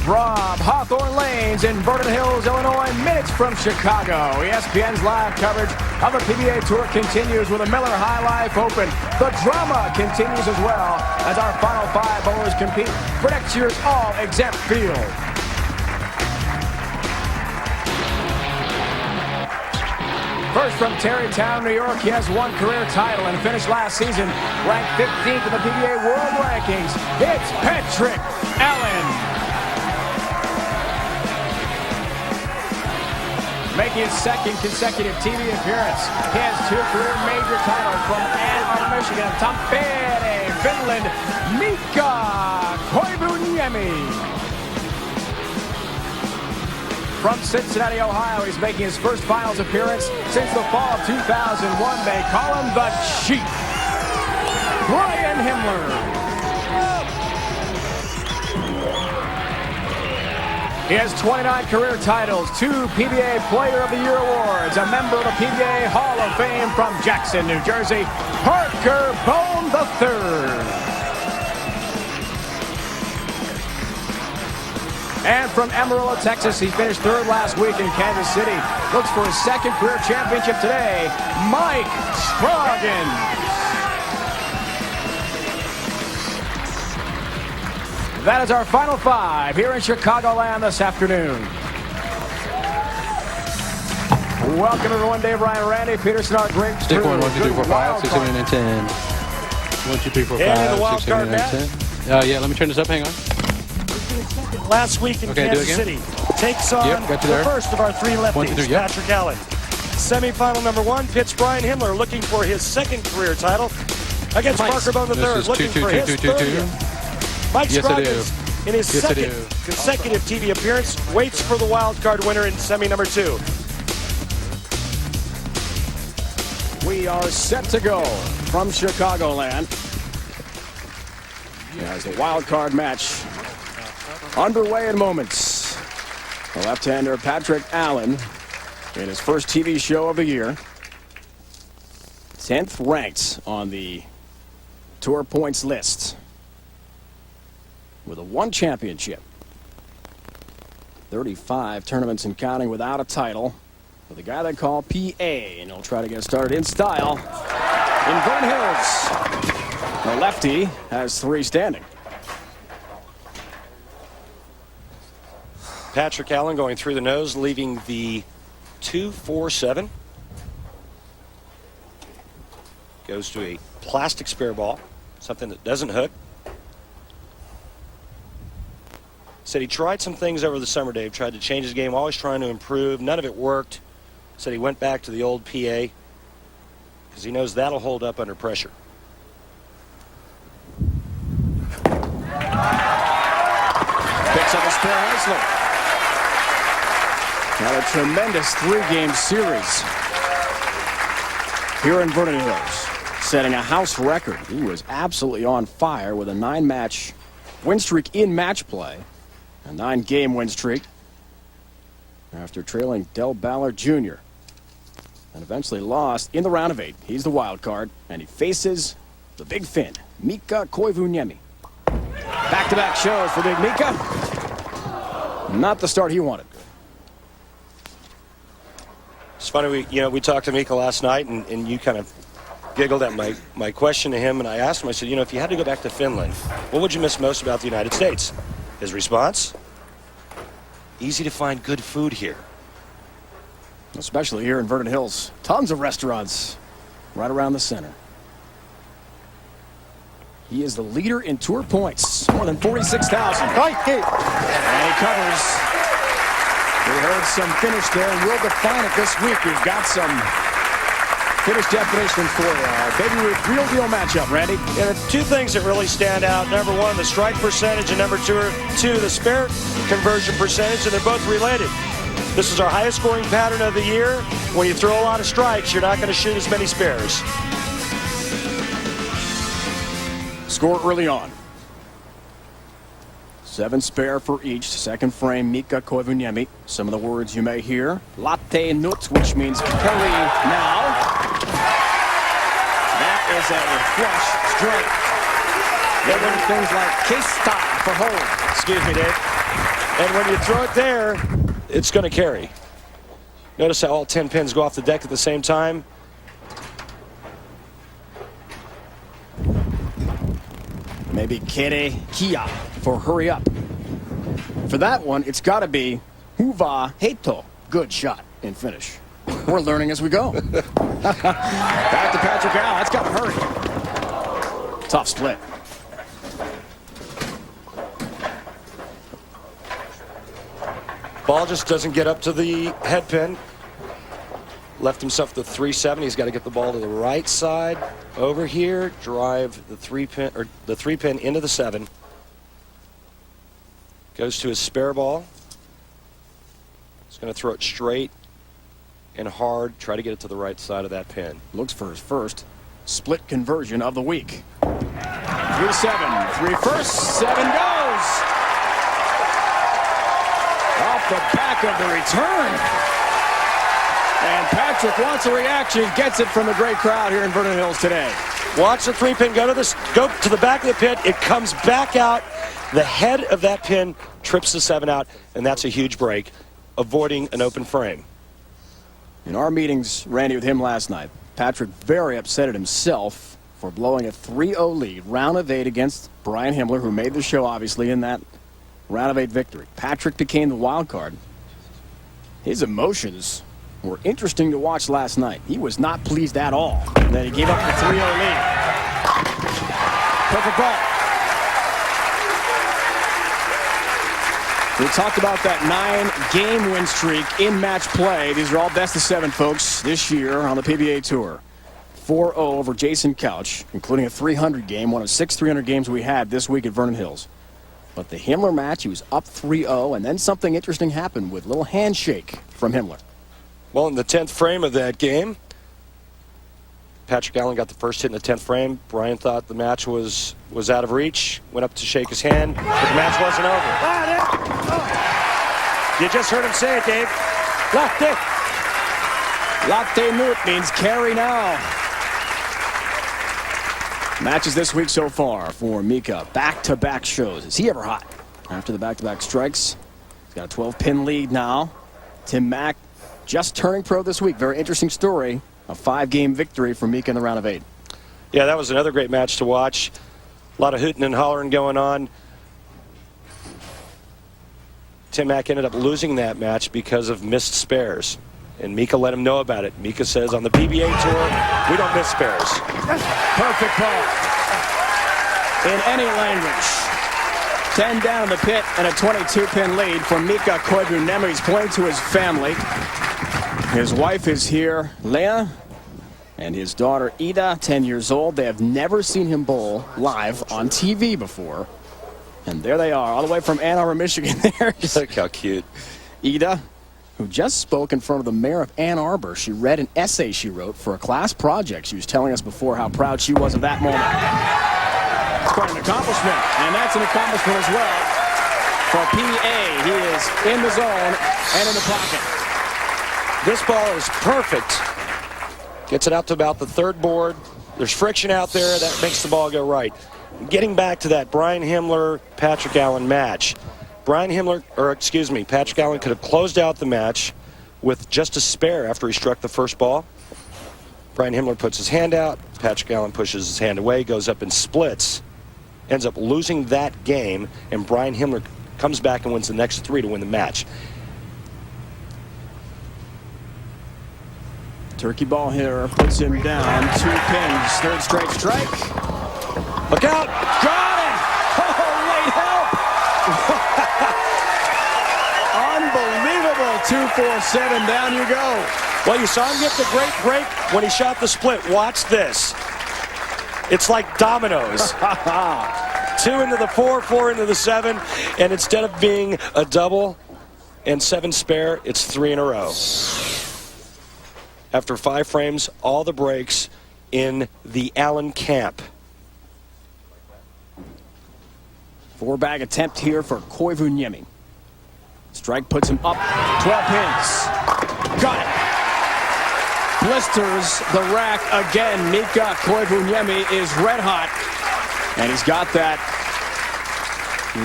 From Hawthorn Lanes in Vernon Hills, Illinois, minutes from Chicago. ESPN's live coverage of the PBA Tour continues with a Miller High Life Open. The drama continues as well as our Final Five bowlers compete for next year's all-exempt field. First from Tarrytown, New York, he has one career title and finished last season ranked 15th in the PBA World Rankings. It's Patrick Allen. Making his second consecutive TV appearance. He has two career major titles from Ann Arbor, Michigan, Tampere, Finland, Mika Koivuniemi. From Cincinnati, Ohio, he's making his first finals appearance since the fall of 2001. They call him the Chief, Himmler. He has 29 career titles, 2 PBA Player of the Year awards, a member of the PBA Hall of Fame from Jackson, New Jersey, Parker Bohn III. And from Amarillo, Texas, he finished third last week in Kansas City. Looks for his second career championship today, Mike Scroggins. That is our Final Five here in Chicagoland this afternoon. Welcome everyone, Dave, Ryan, Randy, Peterson, our great Stick crew. 1, 1, 2, 3, 4, 5, 6, 7, 8, 9, 10. 1, 2, 3, 4, 5, And the wild 6, 7, card 8, 9, 10. Yeah, let me turn this up. Hang on. Last week in Kansas City takes on the first of our three lefties, 1, 2, 3, yep. Patrick Allen. Semifinal number 1 pits Brian Himmler looking for his second career title against Parker Bohn III, looking for his third. Mike Scroggins, in his second consecutive TV appearance, waits for the wild card winner in semi number 2. We are set to go from Chicagoland as the wild card match underway in moments. The left-hander Patrick Allen in his first TV show of the year. 10th ranked on the tour points list, with a 1 championship, 35 tournaments and counting without a title, with a guy they call PA, and he'll try to get started in style in Vernon Hills. The lefty has 3 standing. Patrick Allen going through the nose, leaving the 2-4-7. Goes to a plastic spare ball, something that doesn't hook. Said he tried some things over the summer, Dave. Tried to change his game, always trying to improve. None of it worked. Said he went back to the old PA because he knows that'll hold up under pressure. Picks up a spare Heisler. Now a tremendous 3-game series here in Vernon Hills, setting a house record. He was absolutely on fire with a 9-match win streak in match play. A 9-game win streak after trailing Del Ballard Jr. and eventually lost in the round of 8. He's the wild card, and he faces the Big Finn, Mika Koivuniemi. Back-to-back shows for Big Mika. Not the start he wanted. It's funny, we talked to Mika last night, and you kind of giggled at my question to him, and I asked him, I said, if you had to go back to Finland, what would you miss most about the United States? His response? Easy to find good food here. Especially here in Vernon Hills. Tons of restaurants right around the center. He is the leader in tour points. More than 46,000. And he covers. We heard some finish there, and we'll define it this week. We've got some finish definition for Baby Ruth real deal matchup, Randy. There are 2 things that really stand out. Number 1, the strike percentage, and number 2, the spare conversion percentage, and they're both related. This is our highest scoring pattern of the year. When you throw a lot of strikes, you're not going to shoot as many spares. Score early on. 7 spare for each. Second frame, Mika Koivuniemi. Some of the words you may hear. Latte nut, which means curry now. That is a flush strike. They win things like case stop for hold. Excuse me, Dave. And when you throw it there, it's going to carry. Notice how all 10 pins go off the deck at the same time. Maybe Kere Kia for hurry up. For that one, it's got to be Huva Heito. Good shot and finish. We're learning as we go. Back to Patrick Allen. That's got to hurt. Tough split. Ball just doesn't get up to the head pin. Left himself the 3-7. He's got to get the ball to the right side. Over here, drive the 3-pin into the 7. Goes to his spare ball. He's going to throw it straight and hard. Try to get it to the right side of that pin. Looks for his first split conversion of the week. 3-7. 3 first. 7 goes. Off the back of the return. And Patrick wants a reaction. Gets it from the great crowd here in Vernon Hills today. Watch the 3-pin go to the back of the pin. It comes back out. The head of that pin trips the 7 out, and that's a huge break, avoiding an open frame. In our meetings, Randy, with him last night, Patrick very upset at himself for blowing a 3-0 lead, round of 8 against Brian Himmler, who made the show, obviously, in that round of 8 victory. Patrick became the wild card. His emotions were interesting to watch last night. He was not pleased at all that he gave up the 3-0 lead. Perfect ball. We talked about that 9-game win streak in match play. These are all best of 7, folks, this year on the PBA Tour. 4-0 over Jason Couch, including a 300 game, one of 6 300 games we had this week at Vernon Hills. But the Himmler match, he was up 3-0, and then something interesting happened with a little handshake from Himmler. Well, in the 10th frame of that game, Patrick Allen got the first hit in the 10th frame. Brian thought the match was out of reach, went up to shake his hand, but the match wasn't over. You just heard him say it, Dave. Latte. Latte Nut means carry now. Matches this week so far for Mika. Back-to-back shows. Is he ever hot? After the back-to-back strikes, he's got a 12-pin lead now. Tim Mack just turning pro this week. Very interesting story. A 5-game victory for Mika in the round of 8. Yeah, that was another great match to watch. A lot of hooting and hollering going on. Tim Mack ended up losing that match because of missed spares. And Mika let him know about it. Mika says on the PBA Tour, we don't miss spares. Perfect ball. In any language. 10 down in the pit and a 22-pin lead for Mika Koivuniemi. He's pointing to his family. His wife is here, Leah, and his daughter, Ida, 10 years old. They have never seen him bowl live on TV before. And there they are, all the way from Ann Arbor, Michigan. Look how cute. Ida, who just spoke in front of the mayor of Ann Arbor. She read an essay she wrote for a class project. She was telling us before how proud she was of that moment. It's quite an accomplishment, and that's an accomplishment as well for PA. He is in the zone and in the pocket. This ball is perfect. Gets it out to about the 3rd board. There's friction out there that makes the ball go right. Getting back to that Brian Himmler, Patrick Allen match. Patrick Allen could have closed out the match with just a spare after he struck the first ball. Brian Himmler puts his hand out. Patrick Allen pushes his hand away, goes up and splits. Ends up losing that game, and Brian Himmler comes back and wins the next 3 to win the match. Turkey ball here puts him down. 2 pins, 3rd straight strike. Look out! Got it! Oh, late help! Unbelievable. 2-4-7, down you go. Well, you saw him get the great break when he shot the split. Watch this. It's like dominoes. 2 into the 4, 4 into the 7, and instead of being a double and 7 spare, it's 3 in a row. After 5 frames, all the breaks in the Allen camp. 4-bag attempt here for Koivuniemi. Strike puts him up 12 pins. Got it. Blisters the rack again. Mika Koivuniemi is red hot. And he's got that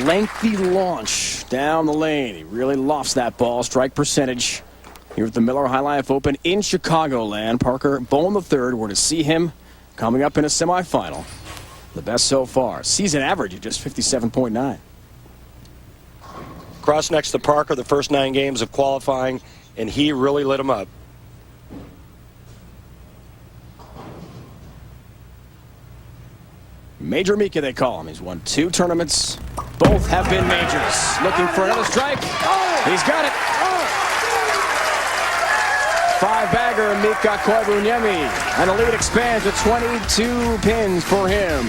lengthy launch down the lane. He really lofts that ball. Strike percentage here at the Miller High Life Open in Chicagoland. Parker Bohn III, we're to see him coming up in a semifinal. The best so far. Season average of just 57.9. Cross next to Parker the first 9 games of qualifying, and he really lit him up. Major Mika, they call him. He's won 2 tournaments. Both have been majors. Looking for another strike. He's got it. 5-bagger Mika Koivuniemi. And the lead expands to 22 pins for him.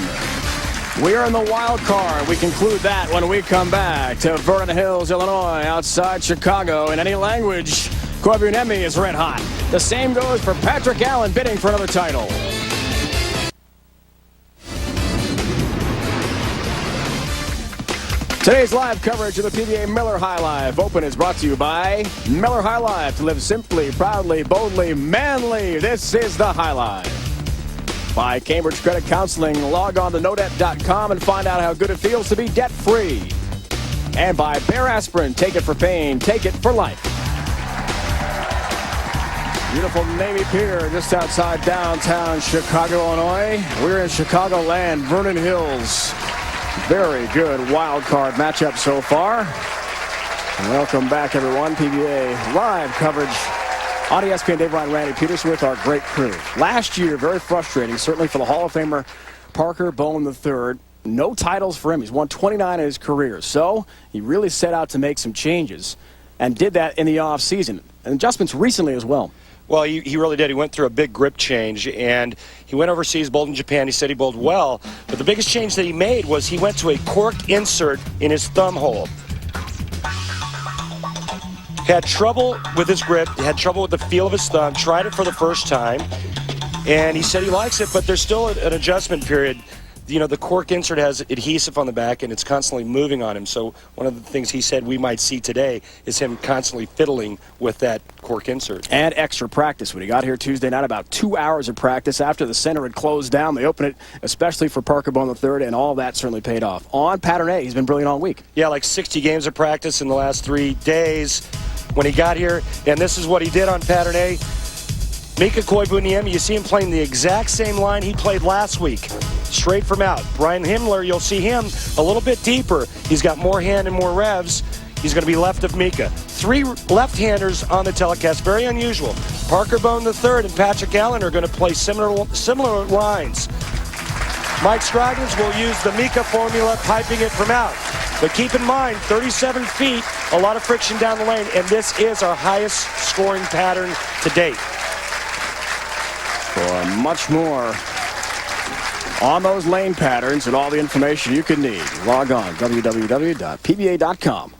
We are in the wild card. We conclude that when we come back to Vernon Hills, Illinois, outside Chicago. In any language, Koivuniemi is red hot. The same goes for Patrick Allen bidding for another title. Today's live coverage of the PBA Miller High Life Open is brought to you by Miller High Life. To live simply, proudly, boldly, manly. This is the High Life. By Cambridge Credit Counseling. Log on to nodebt.com and find out how good it feels to be debt-free. And by Bear Aspirin. Take it for pain. Take it for life. Beautiful Navy Pier just outside downtown Chicago, Illinois. We're in Chicagoland, Vernon Hills. Very good wild card matchup so far. Welcome back, everyone. PBA live coverage on ESPN. Dave Ryan, Randy Peters with our great crew. Last year, very frustrating, certainly for the Hall of Famer Parker Bohn III. No titles for him. He's won 29 in his career. So he really set out to make some changes and did that in the offseason. And adjustments recently as well. Well, he really did. He went through a big grip change, and he went overseas, bowled in Japan. He said he bowled well, but the biggest change that he made was he went to a cork insert in his thumb hole. Had trouble with his grip, had trouble with the feel of his thumb, tried it for the first time, and he said he likes it, but there's still an adjustment period. You know, the cork insert has adhesive on the back, and it's constantly moving on him. So one of the things he said we might see today is him constantly fiddling with that cork insert. And extra practice. When he got here Tuesday night, about 2 hours of practice after the center had closed down. They opened it especially for Parker Bohn III, and all that certainly paid off. On pattern A, he's been brilliant all week. Yeah, like 60 games of practice in the last 3 days when he got here, and this is what he did on pattern A. Mika Koivuniemi, you see him playing the exact same line he played last week. Straight from out. Brian Himmler, you'll see him a little bit deeper. He's got more hand and more revs. He's going to be left of Mika. 3 left-handers on the telecast. Very unusual. Parker Bohn III and Patrick Allen are going to play similar lines. Mike Scroggins will use the Mika formula, piping it from out. But keep in mind, 37 feet, a lot of friction down the lane, and this is our highest scoring pattern to date. For much more on those lane patterns and all the information you can need, log on www.pba.com.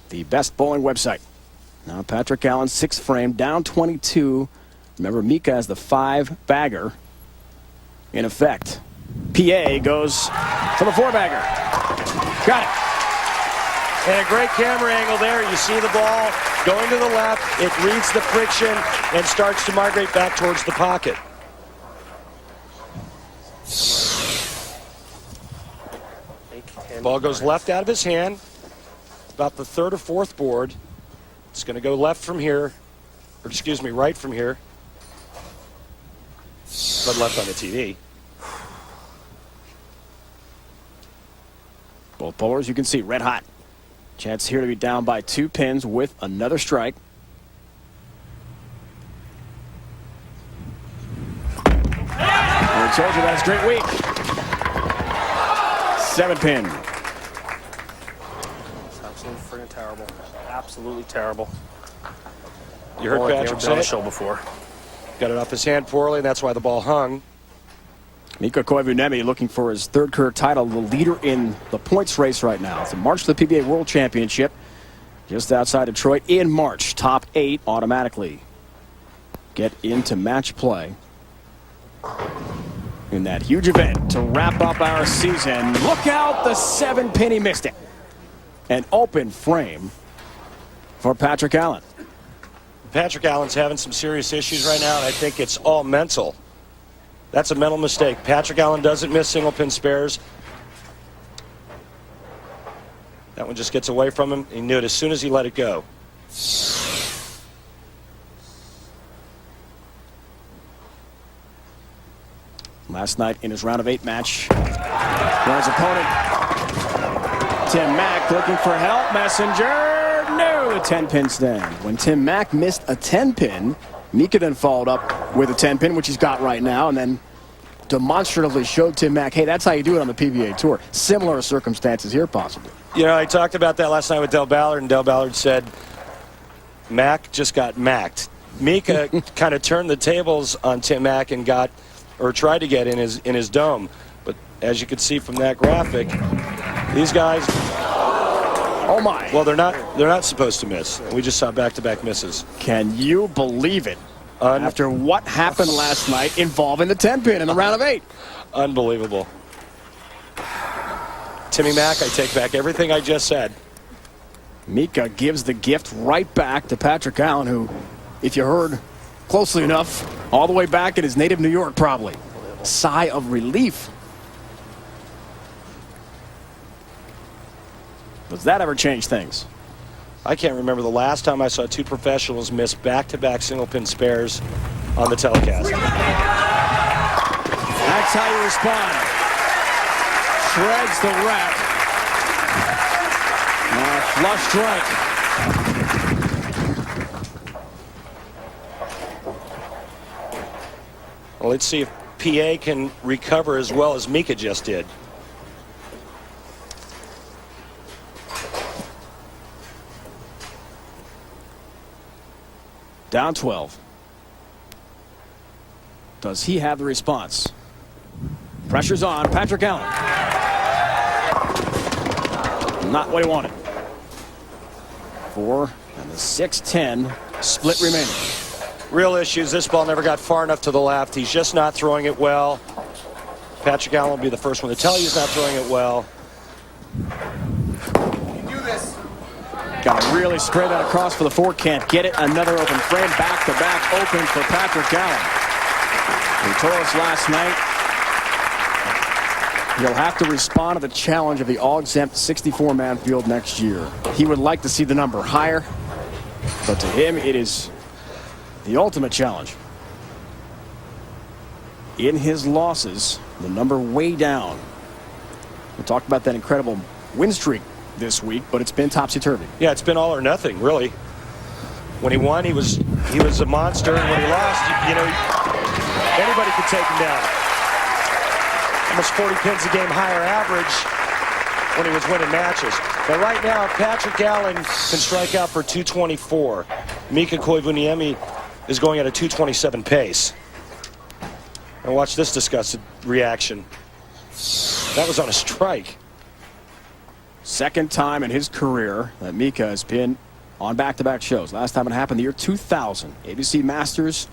The best bowling website. Now Patrick Allen, 6th frame, down 22. Remember, Mika has the 5-bagger in effect. PA goes for the 4-bagger. Got it. And a great camera angle there. You see the ball going to the left. It reads the friction and starts to migrate back towards the pocket. Ball goes left out of his hand. About the 3rd or 4th board. It's going to go left from here. Or excuse me, right from here. But left on the TV. Both bowlers, you can see, red hot. Chance here to be down by 2 pins with another strike. I told you that's a great week. 7-pin. It's absolutely freaking terrible. Absolutely terrible. You heard Patrick say on the it? show before. Got it off his hand poorly, and that's why the ball hung. Mika Koivuniemi looking for his 3rd career title, the leader in the points race right now. It's a march to the PBA World Championship just outside Detroit in March. Top 8 automatically get into match play in that huge event to wrap up our season. Look out, the 7-pin, he missed it. An open frame for Patrick Allen. Patrick Allen's having some serious issues right now, and I think it's all mental. That's a mental mistake. Patrick Allen doesn't miss single pin spares. That one just gets away from him. He knew it as soon as he let it go. Last night in his round of 8 match, his opponent, Tim Mack, looking for help. Messenger, no, a 10-pin stand. When Tim Mack missed a 10-pin, Mika then followed up with a 10-pin, which he's got right now, and then demonstratively showed Tim Mack, hey, that's how you do it on the PBA Tour. Similar circumstances here, possibly. You know, I talked about that last night with Del Ballard, and Del Ballard said Mack just got macked. Mika kind of turned the tables on Tim Mack and got, or tried to get in his dome. But as you can see from that graphic, these guys, oh my. Well, they're not supposed to miss. We just saw back-to-back misses. Can you believe it? After what happened last night involving the 10-pin in the round of 8. Unbelievable. Timmy Mack, I take back everything I just said. Mika gives the gift right back to Patrick Allen, who, if you heard closely enough, all the way back in his native New York, probably. Sigh of relief. Does that ever change things? I can't remember the last time I saw 2 professionals miss back-to-back single-pin spares on the telecast. That's how you respond. Shreds the rack. Flush strike. Well, let's see if PA can recover as well as Mika just did. Down 12. Does he have the response? Pressure's on. Patrick Allen. Not what he wanted. 4 and the 6-10 split remaining. Real issues. This ball never got far enough to the left. He's just not throwing it well. Patrick Allen will be the first one to tell you he's not throwing it well. Got to really spray that across for the 4. Can't get it. Another open frame. Back-to-back open for Patrick Allen. He told us last night he'll have to respond to the challenge of the all-exempt 64-man field next year. He would like to see the number higher, but to him it is the ultimate challenge. In his losses, the number way down. We talked about that incredible win streak this week, but it's been topsy-turvy. Yeah, it's been all or nothing, really. When he won, he was a monster, and when he lost, you know, anybody could take him down. Almost 40 pins a game higher average when he was winning matches. But right now, Patrick Allen can strike out for 224. Mika Koivuniemi is going at a 227 pace. And watch this disgusted reaction. That was on a strike. Second time in his career that Mika has been on back-to-back shows. Last time it happened the year 2000. ABC Masters,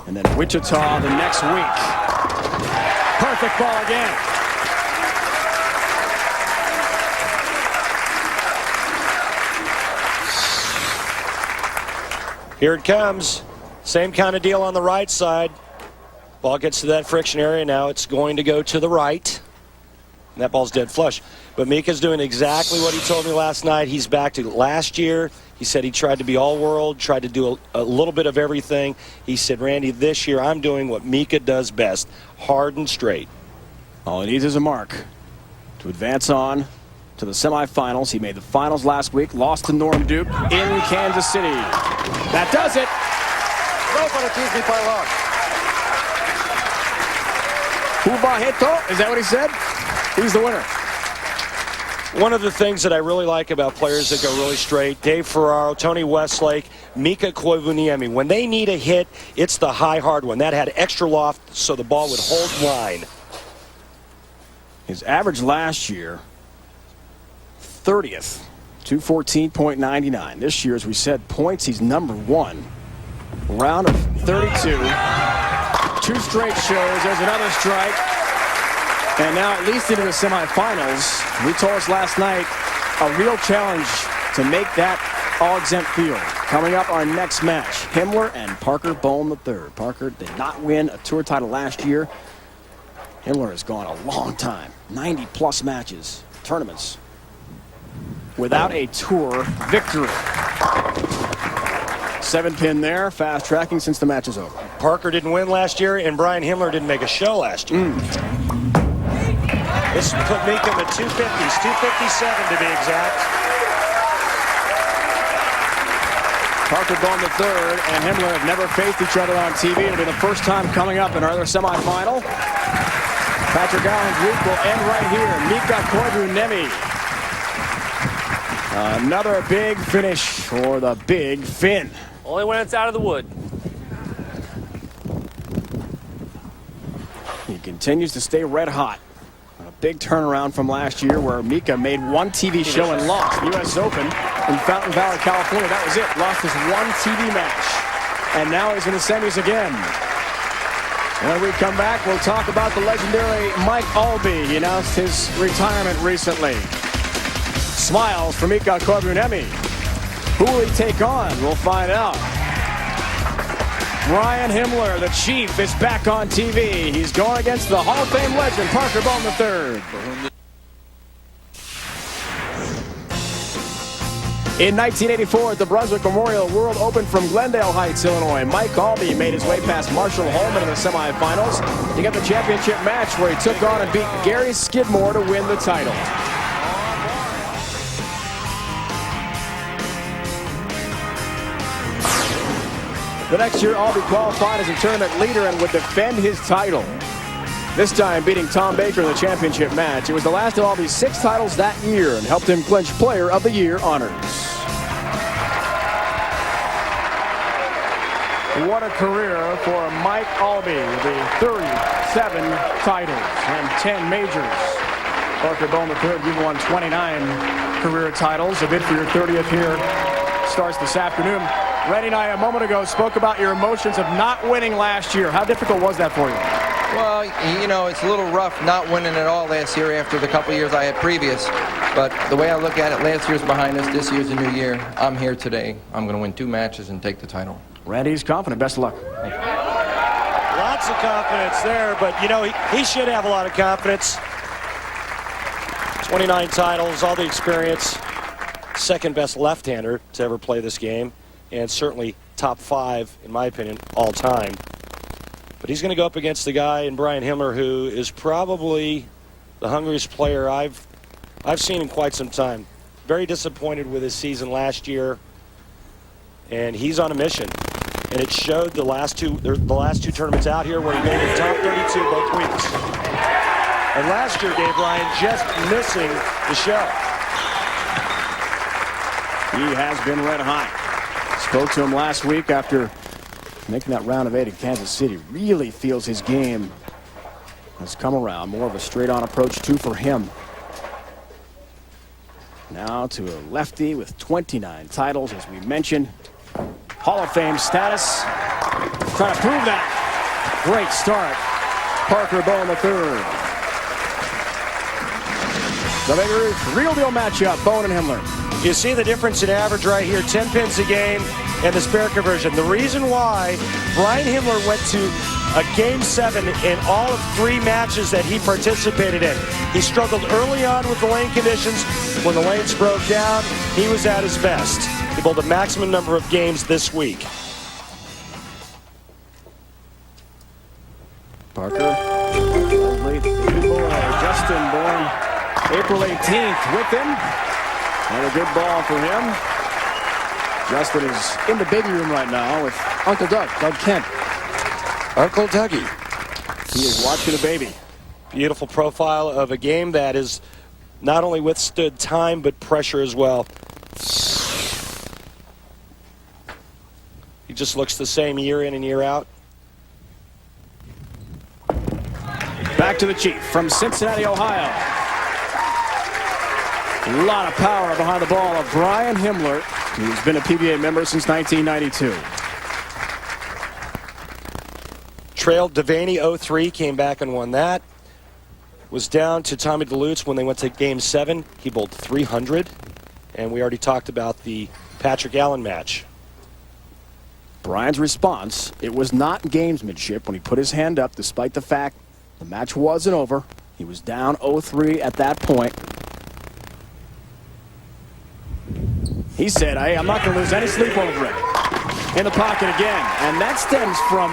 and then Wichita the next week. Perfect ball again. Here it comes. Same kind of deal on the right side. Ball gets to that friction area. Now it's going to go to the right. And that ball's dead flush. But Mika's doing exactly what he told me last night. He's back to last year. He said he tried to be all-world, tried to do a little bit of everything. He said, Randy, this year I'm doing what Mika does best, hard and straight. All he needs is a mark to advance on to the semifinals. He made the finals last week, lost to Norm Duke in Kansas City. That does it. Hubahito, is that what he said? He's the winner. One of the things that I really like about players that go really straight, Dave Ferraro, Tony Westlake, Mika Koivuniemi, when they need a hit, it's the high, hard one. That had extra loft so the ball would hold line. His average last year, 30th, 214.99. This year, as we said, points, he's number 1. Round of 32. 2 straight shows. There's another strike. And now at least into the semifinals. We told us last night a real challenge to make that all-exempt field. Coming up, our next match, Himmler and Parker Bohn III. Parker did not win a tour title last year. Himmler has gone a long time, 90-plus matches, tournaments, without a tour victory. 7-pin there, fast tracking since the match is over. Parker didn't win last year, and Brian Himmler didn't make a show last year. This put Mika in the 250s, 257 to be exact. Parker Bohn III and Himmler have never faced each other on TV. It'll be the first time coming up in our other semifinal. Patrick Allen's week will end right here. Mika Koivuniemi. Another big finish for the Big Finn. Only when it's out of the wood. He continues to stay red hot. A big turnaround from last year where Mika made one TV show and lost. U.S. Open in Fountain Valley, California. That was it. Lost his one TV match. And now he's in the semis again. When we come back, we'll talk about the legendary Mike Albee. He announced his retirement recently. Smiles for Mika Koivuniemi. Who will he take on? We'll find out. Brian Himmler, the Chief, is back on TV. He's going against the Hall of Fame legend, Parker Bohn III. In 1984 at the Brunswick Memorial World Open from Glendale Heights, Illinois, Mike Albee made his way past Marshall Holman in the semifinals to get the championship match where he took on and beat Gary Skidmore to win the title. The next year, Albee qualified as a tournament leader and would defend his title. This time beating Tom Baker in the championship match. It was the last of Albee's 6 titles that year and helped him clinch Player of the Year honors. What a career for Mike Albee, the 37 titles and 10 majors. Parker Bohn III, you've won 29 career titles. A bid for your 30th here starts this afternoon. Randy and I a moment ago spoke about your emotions of not winning last year. How difficult was that for you? Well, you know, it's a little rough not winning at all last year after the couple years I had previous. But the way I look at it, last year's behind us, this year's a new year. I'm here today. I'm going to win 2 matches and take the title. Randy's confident. Best of luck. Lots of confidence there, but, you know, he should have a lot of confidence. 29 titles, all the experience. Second best left-hander to ever play this game. And certainly top 5, in my opinion, all time. But he's going to go up against the guy in Brian Himmler, who is probably the hungriest player I've seen in quite some time. Very disappointed with his season last year, and he's on a mission. And it showed the last two tournaments out here where he made the top 32 both weeks. And last year, Dave Ryan just missing the show. He has been red hot. Spoke to him last week after making that round of 8 in Kansas City. Really feels his game has come around. More of a straight-on approach, too, for him. Now to a lefty with 29 titles, as we mentioned. Hall of Fame status. Trying to prove that. Great start. Parker Bohn III. The bigger real-deal matchup, Bohn and Himmler. You see the difference in average right here, 10 pins a game and the spare conversion. The reason why Brian Himmler went to a Game 7 in all of 3 matches that he participated in. He struggled early on with the lane conditions. When the lanes broke down, he was at his best. He bowled a maximum number of games this week. Parker, Justin born April 18th with him. And a good ball for him. Justin is in the baby room right now with Uncle Doug Kent. Uncle Dougie. He is watching a baby. Beautiful profile of a game that has not only withstood time, but pressure as well. He just looks the same year in and year out. Back to the Chief from Cincinnati, Ohio. A lot of power behind the ball of Brian Himmler, who's been a PBA member since 1992. Trailed Devaney 0-3, came back and won that. Was down to Tommy DeLutz when they went to Game 7. He bowled 300. And we already talked about the Patrick Allen match. Brian's response, it was not gamesmanship when he put his hand up despite the fact the match wasn't over. He was down 0-3 at that point. He said, hey, I'm not going to lose any sleep over it. In the pocket again. And that stems from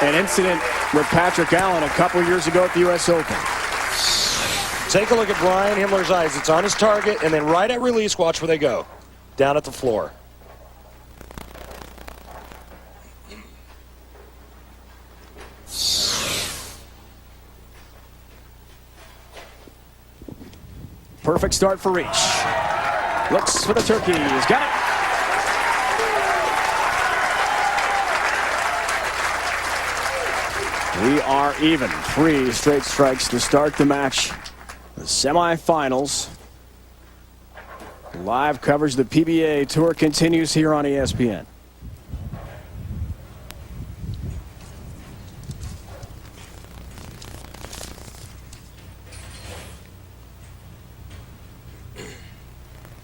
an incident with Patrick Allen a couple years ago at the U.S. Open. Take a look at Brian Himmler's eyes. It's on his target, and then right at release, watch where they go. Down at the floor. Perfect start for Reach. Looks for the turkey. He's got it. We are even. 3 straight strikes to start the match. The semifinals. Live coverage of the PBA Tour continues here on ESPN.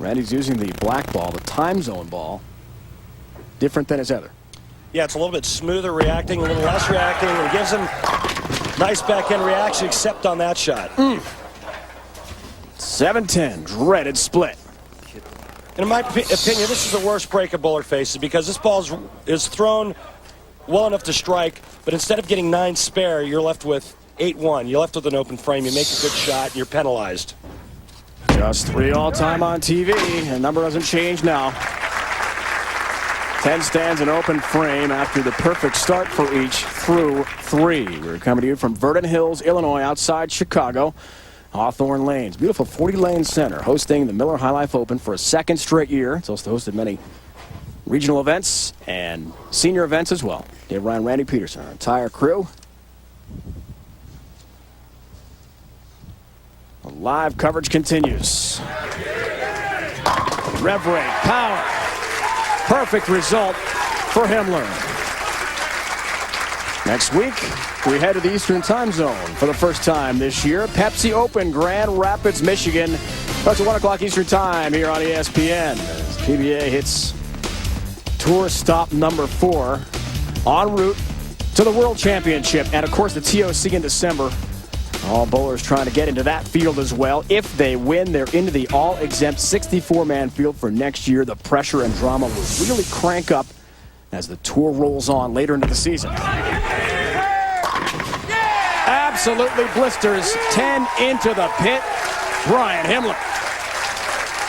Randy's using the black ball, the time zone ball, different than his other. Yeah, it's a little bit smoother reacting, a little less reacting, and gives him nice backhand reaction, except on that shot. 7-10, dreaded split. In my opinion, this is the worst break a bowler faces because this ball is thrown well enough to strike, but instead of getting 9 spare, you're left with 8-1. You're left with an open frame. You make a good shot, and you're penalized. Just 3 all-time on TV. The number doesn't change now. 10 stands an open frame after the perfect start for each through 3. We're coming to you from Vernon Hills, Illinois, outside Chicago. Hawthorn Lanes, beautiful 40-lane center, hosting the Miller High Life Open for a 2nd straight year. It's also hosted many regional events and senior events as well. Dave Ryan, Randy Peterson, our entire crew. The live coverage continues. Rev rate, power. Perfect result for Himmler. Next week, we head to the Eastern Time Zone for the first time this year. Pepsi Open, Grand Rapids, Michigan. That's at 1 o'clock Eastern Time here on ESPN. As PBA hits tour stop number 4 en route to the World Championship. And, of course, the TOC in December. All bowlers trying to get into that field as well. If they win, they're into the all-exempt 64-man field for next year. The pressure and drama will really crank up as the tour rolls on later into the season. Absolutely blisters. 10 into the pit. Brian Himmler.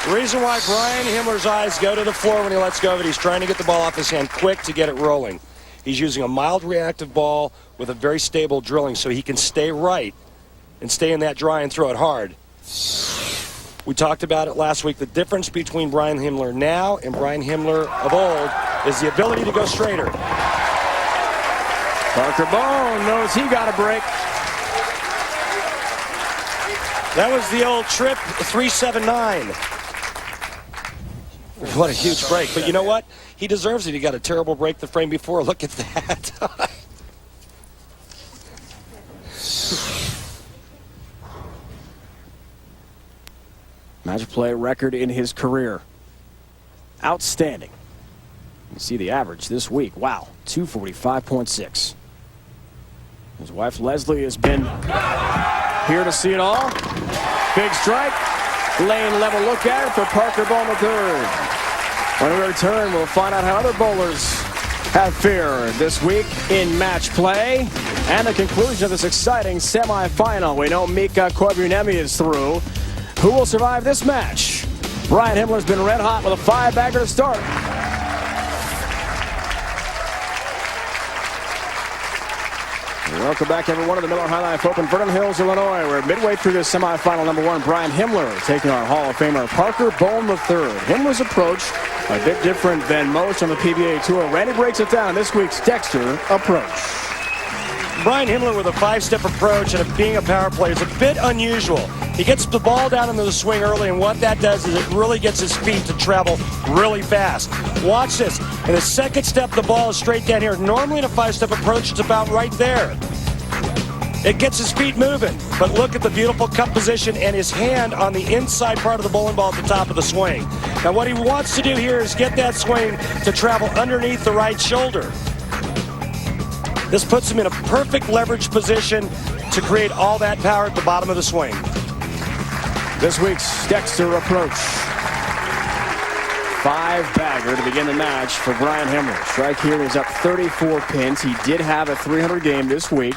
The reason why Brian Himmler's eyes go to the floor when he lets go of it, he's trying to get the ball off his hand quick to get it rolling. He's using a mild reactive ball with a very stable drilling so he can stay right and stay in that dry and throw it hard. We talked about it last week. The difference between Brian Himmler now and Brian Himmler of old is the ability to go straighter. Parker Bohn knows he got a break. That was the old trip 379. What a huge break. But you know what? He deserves it. He got a terrible break the frame before. Look at that. Match play record in his career. Outstanding. You see the average this week. Wow, 245.6. His wife Leslie has been here to see it all. Big strike. Lane level look at it for Parker Bohn III. When we return, we'll find out how other bowlers have fared this week in match play. And the conclusion of this exciting semifinal. We know Mika Koivuniemi is through. Who will survive this match? Brian Himmler's been red hot with a 5-bagger to start. Welcome back, everyone, to the Miller High Life Open, Vernon Hills, Illinois. We're midway through this semifinal number 1. Brian Himmler taking on Hall of Famer Parker Bohn III. Himmler's approach a bit different than most on the PBA Tour. Randy breaks it down. This week's Dexter approach. Brian Himmler with a 5-step approach and being a power player is a bit unusual. He gets the ball down into the swing early, and what that does is it really gets his feet to travel really fast. Watch this. In the second step, the ball is straight down here. Normally in a 5-step approach, it's about right there. It gets his feet moving, but look at the beautiful cup position and his hand on the inside part of the bowling ball at the top of the swing. Now what he wants to do here is get that swing to travel underneath the right shoulder. This puts him in a perfect leverage position to create all that power at the bottom of the swing. This week's Dexter approach. 5-bagger to begin the match for Brian Himmler. Strike here, he's up 34 pins. He did have a 300 game this week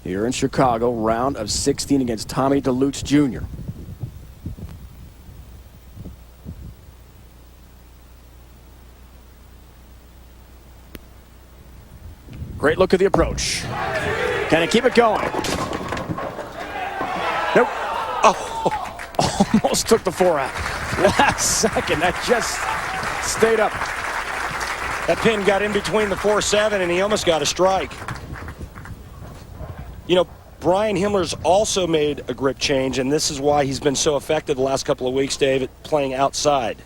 here in Chicago, round of 16 against Tommy DeLutz Jr. Great look at the approach. Can he keep it going? Nope. Oh, almost took the 4 out. Last second, that just stayed up. That pin got in between the 4-7 and he almost got a strike. You know, Brian Himmler's also made a grip change, and this is why he's been so effective the last couple of weeks, Dave, at playing outside.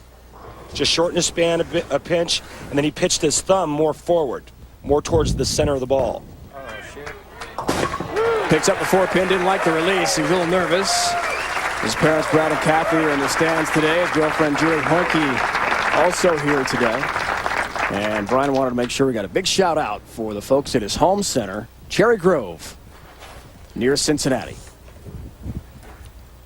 Just shortened his span a pinch, and then he pitched his thumb more forward, more towards the center of the ball. Oh, shit. Picks up the 4-pin, didn't like the release. He's a little nervous. His parents, Brad and Kathy, are in the stands today. His girlfriend, Julie Honke, also here today. And Brian wanted to make sure we got a big shout out for the folks at his home center, Cherry Grove, near Cincinnati.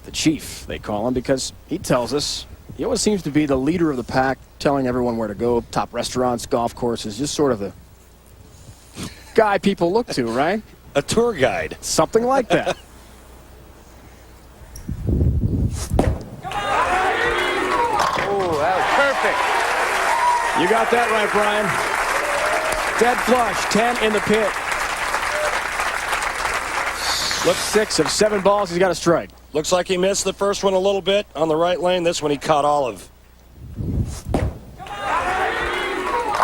The Chief, they call him, because he tells us he always seems to be the leader of the pack, telling everyone where to go, top restaurants, golf courses, just sort of the guy people look to, right? A tour guide. Something like that. Oh, that was perfect. You got that right, Brian. Dead flush, 10 in the pit. Looks 6 of 7 balls. He's got a strike. Looks like he missed the first one a little bit on the right lane. This one he caught all of.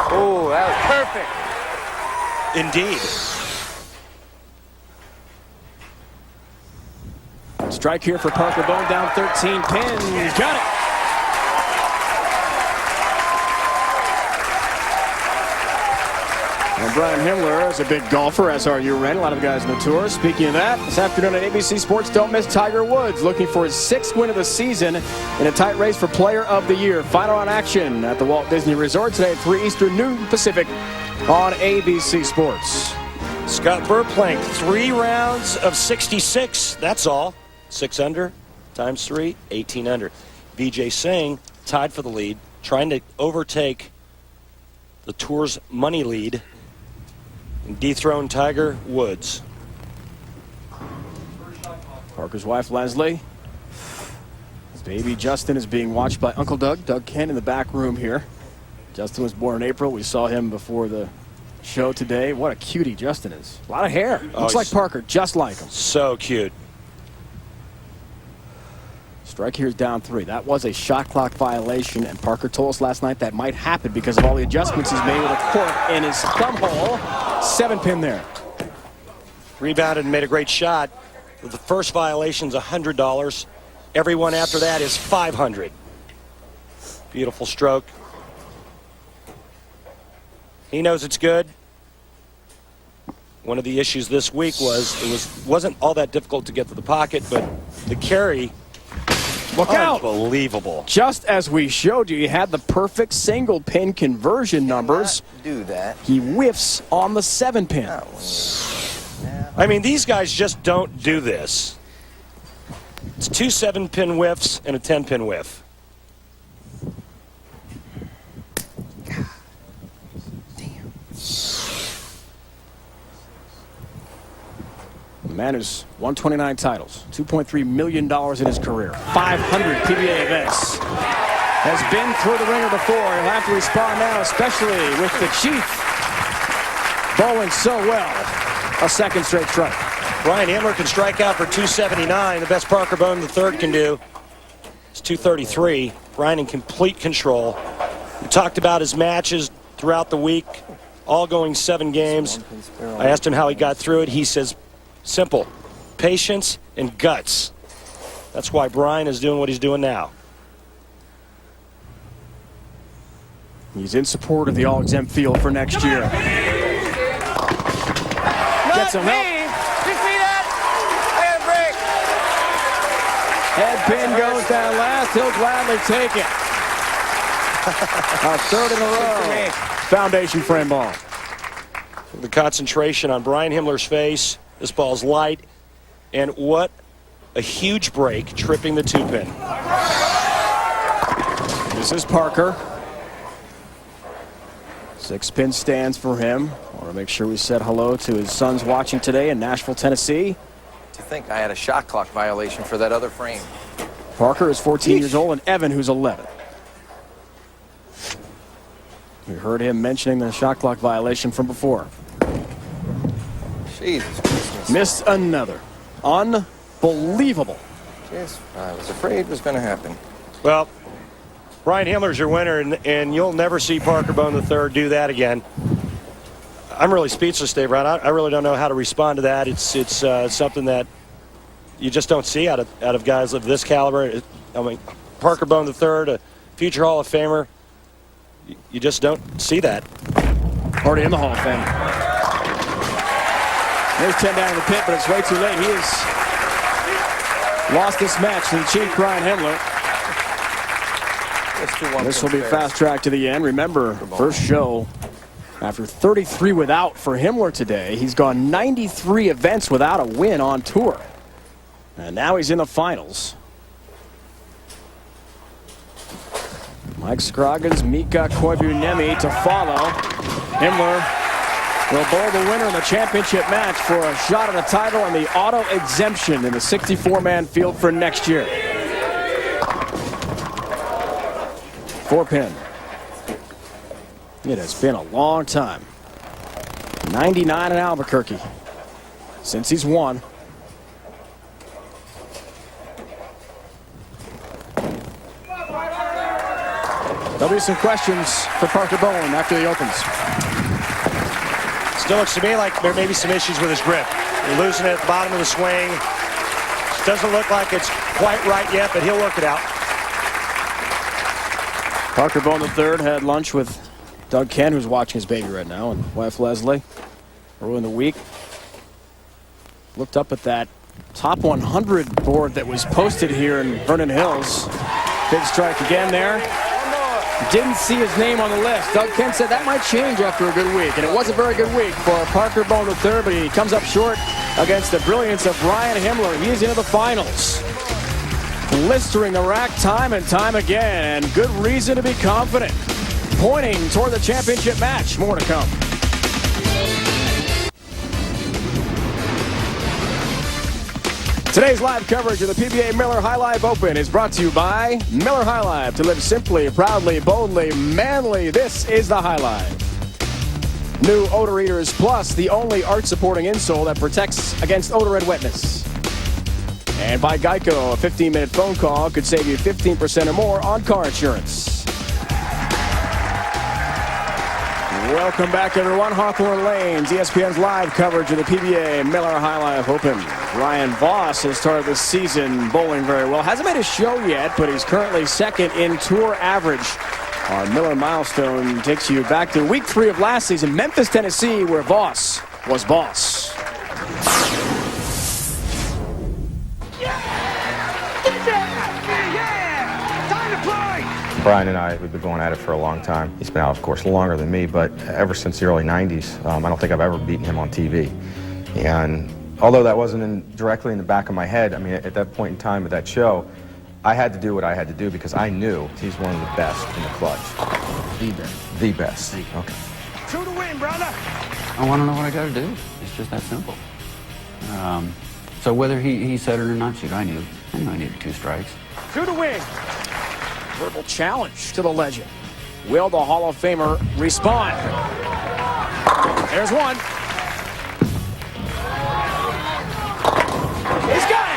Oh, that was perfect. Indeed. Strike here for Parker Bohn, down 13 pins. Got it. And Brian Himmler is a big golfer, as are you, Ren. A lot of guys on the tour. Speaking of that, this afternoon on ABC Sports, don't miss Tiger Woods, looking for his 6th win of the season in a tight race for Player of the Year. Final on action at the Walt Disney Resort today at 3 Eastern, noon Pacific on ABC Sports. Scott Burr playing 3 rounds of 66. That's all. 6 under times 3, 18 under. Vijay Singh tied for the lead, trying to overtake the tour's money lead and dethrone Tiger Woods. Parker's wife, Leslie. His baby, Justin, is being watched by Uncle Doug. Doug Kent in the back room here. Justin was born in April. We saw him before the show today. What a cutie Justin is. A lot of hair. Looks like Parker, just like him. So cute. Strike here's down 3. That was a shot clock violation, and Parker told us last night that might happen because of all the adjustments he's made with a cork in his thumb hole. 7-pin there. Rebounded and made a great shot. The first violation's $100. Everyone after that is $500. Beautiful stroke. He knows it's good. One of the issues this week was it wasn't all that difficult to get to the pocket, but the carry. Look out. Unbelievable. Just as we showed you, he had the perfect single pin conversion numbers. Do that. He whiffs on the 7-pin. I mean, these guys just don't do this. It's 2 7-pin whiffs and a 10-pin whiff. The man who's won 29 titles, $2.3 million in his career, 500 PBA events. Has been through the ringer before. He'll have to respond now, especially with the Chief bowling so well. A 2nd straight strike. Brian Himmler can strike out for 279. The best Parker Bohn III can do is 233. Brian in complete control. We talked about his matches throughout the week, all going 7 games. I asked him how he got through it. He says, simple, patience and guts. That's why Brian is doing what he's doing now. He's in support of the all-exempt field for next year. Gets some help. 6 feet out. Head pin goes down last. He'll gladly take it. A third in a row. Foundation frame ball. The concentration on Brian Himmler's face. This ball's light. And what a huge break, tripping the 2-pin. This is Parker. 6-pin stands for him. I want to make sure we said hello to his sons watching today in Nashville, Tennessee. To think I had a shot clock violation for that other frame. Parker is 14 years old, and Evan, who's 11. We heard him mentioning the shot clock violation from before. Jesus Christmas. Missed another. Unbelievable. Jeez, I was afraid it was going to happen. Well, Brian Himmler's your winner, and you'll never see Parker Bohn III do that again. I'm really speechless, Dave Brown. I really don't know how to respond to that. It's something that you just don't see out of guys of this caliber. I mean, Parker Bohn III, a future Hall of Famer. You just don't see that. Already in the Hall of Fame. There's 10 down in the pit, but it's way too late. He has lost this match to the Chief, Brian Himmler. This will be fast track to the end. Remember, first show after 33 without for Himmler today. He's gone 93 events without a win on tour. And now he's in the finals. Mike Scroggins, Mika, Koivuniemi to follow. Himmler will bowl the winner in the championship match for a shot at a title and the auto exemption in the 64-man field for next year. 4-pin. It has been a long time. 99 in Albuquerque since he's won. There'll be some questions for Parker Bohn after he opens. Still looks to me like there may be some issues with his grip. You're losing it at the bottom of the swing. Doesn't look like it's quite right yet, but he'll work it out. Parker Bohn III had lunch with Doug Kent, who's watching his baby right now, and wife Leslie early in the week. Looked up at that top 100 board that was posted here in Vernon Hills. Big strike again there. Didn't see his name on the list. Doug Kent said that might change after a good week, and it was a very good week for Parker Bohn III, but he comes up short against the brilliance of Brian Himmler. He is into the finals. Blistering the rack time and time again, and good reason to be confident. Pointing toward the championship match. More to come. Today's live coverage of the PBA Miller High Life Open is brought to you by Miller High Life. To live simply, proudly, boldly, manly, this is the High Life. New Odor Eaters Plus, the only arch-supporting insole that protects against odor and wetness. And by Geico, a 15-minute phone call could save you 15% or more on car insurance. Welcome back, everyone. Hawthorn Lanes, ESPN's live coverage of the PBA Miller High Life Open. Ryan Voss has started this season bowling very well. Hasn't made a show yet, but he's currently second in tour average. Our Miller milestone takes you back to week 3 of last season, Memphis, Tennessee, where Voss was boss. Brian and I, we've been going at it for a long time. He's been out, of course, longer than me, but ever since the early 90s, I don't think I've ever beaten him on TV. And although that wasn't directly in the back of my head, I mean, at that point in time, at that show, I had to do what I had to do because I knew he's one of the best in the clutch. The best. The best. Thank you. Okay. Two to win, brother. I want to know what I got to do. It's just that simple. So whether he said it or not, shoot, I knew I needed 2 strikes. Two to win. Verbal challenge to the legend. Will the Hall of Famer respond? There's one. He's got it!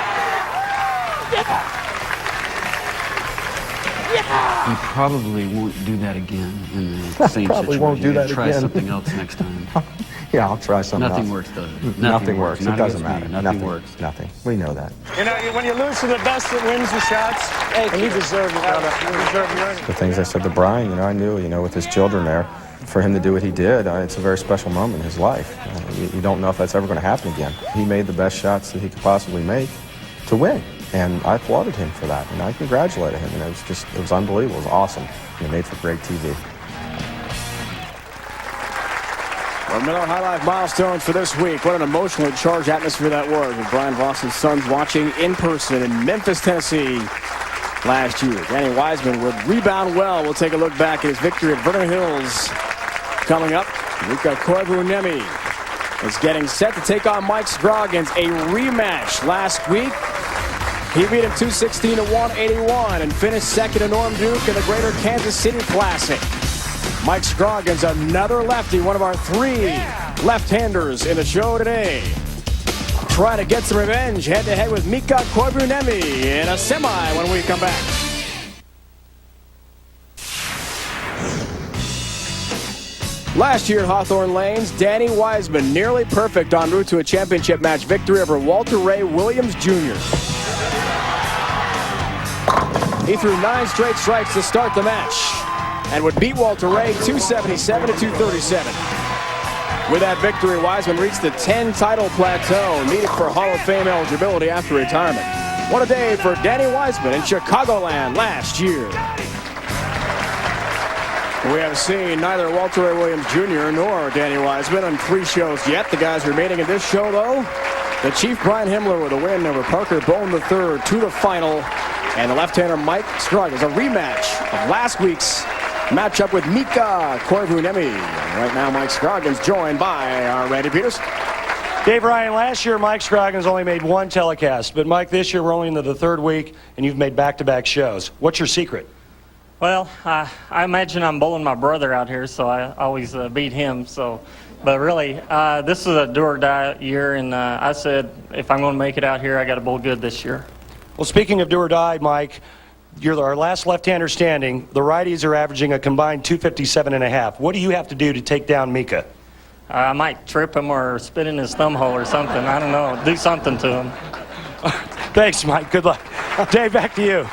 He probably won't do that again in the same Probably situation. won't do that Try again. something else next time. Yeah, I'll try something Nothing else. works, does it? Nothing works. It Not doesn't against me. matter. Nothing works. Nothing. We know that. You know, when you lose to the best that wins the shots, and you deserve it, brother. You deserve your earnings. The things I said to Brian, I knew, with his children there, for him to do what he did, it's a very special moment in his life. You don't know if that's ever going to happen again. He made the best shots that he could possibly make to win. And I applauded him for that, and I congratulated him, and it was unbelievable. It was awesome. And it made for great TV. Well, Miller High Life milestones for this week. What an emotionally charged atmosphere that was with Brian Voss's sons watching in person in Memphis, Tennessee last year. Danny Wiseman would rebound well. We'll take a look back at his victory at Vernon Hills. Coming up, Mika Koivuniemi is getting set to take on Mike Scroggins. A rematch last week. He beat him 216 to 181 and finished second to Norm Duke in the Greater Kansas City Classic. Mike Scroggins, another lefty, one of our 3 left-handers in the show today. Trying to get some revenge head-to-head with Mika Koivuniemi in a semi when we come back. Last year at Hawthorn Lanes, Danny Wiseman nearly perfect en route to a championship match victory over Walter Ray Williams Jr. He threw 9 straight strikes to start the match and would beat Walter Ray 277 to 237. With that victory, Wiseman reached the 10-title plateau needed for Hall of Fame eligibility after retirement. What a day for Danny Wiseman in Chicagoland last year. We have seen neither Walter Ray Williams Jr. nor Danny Wiseman on 3 shows yet. The guys remaining in this show, though, the Chief Brian Himmler with a win over Parker Bohn III to the final. And the left-hander Mike Scroggins, a rematch of last week's matchup with Mika Koivuniemi. Right now, Mike Scroggins joined by our Randy Peters. Dave Ryan, last year Mike Scroggins only made 1 telecast, but Mike, this year we're only into the 3rd week, and you've made back-to-back shows. What's your secret? Well, I imagine I'm bowling my brother out here, so I always beat him. But really, this is a do-or-die year, and I said if I'm going to make it out here, I got to bowl good this year. Well, speaking of do or die, Mike, you're our last left-hander standing. The righties are averaging a combined 257.5. What do you have to do to take down Mika? I might trip him or spit in his thumb hole or something. I don't know. Do something to him. Thanks, Mike. Good luck. Dave, back to you.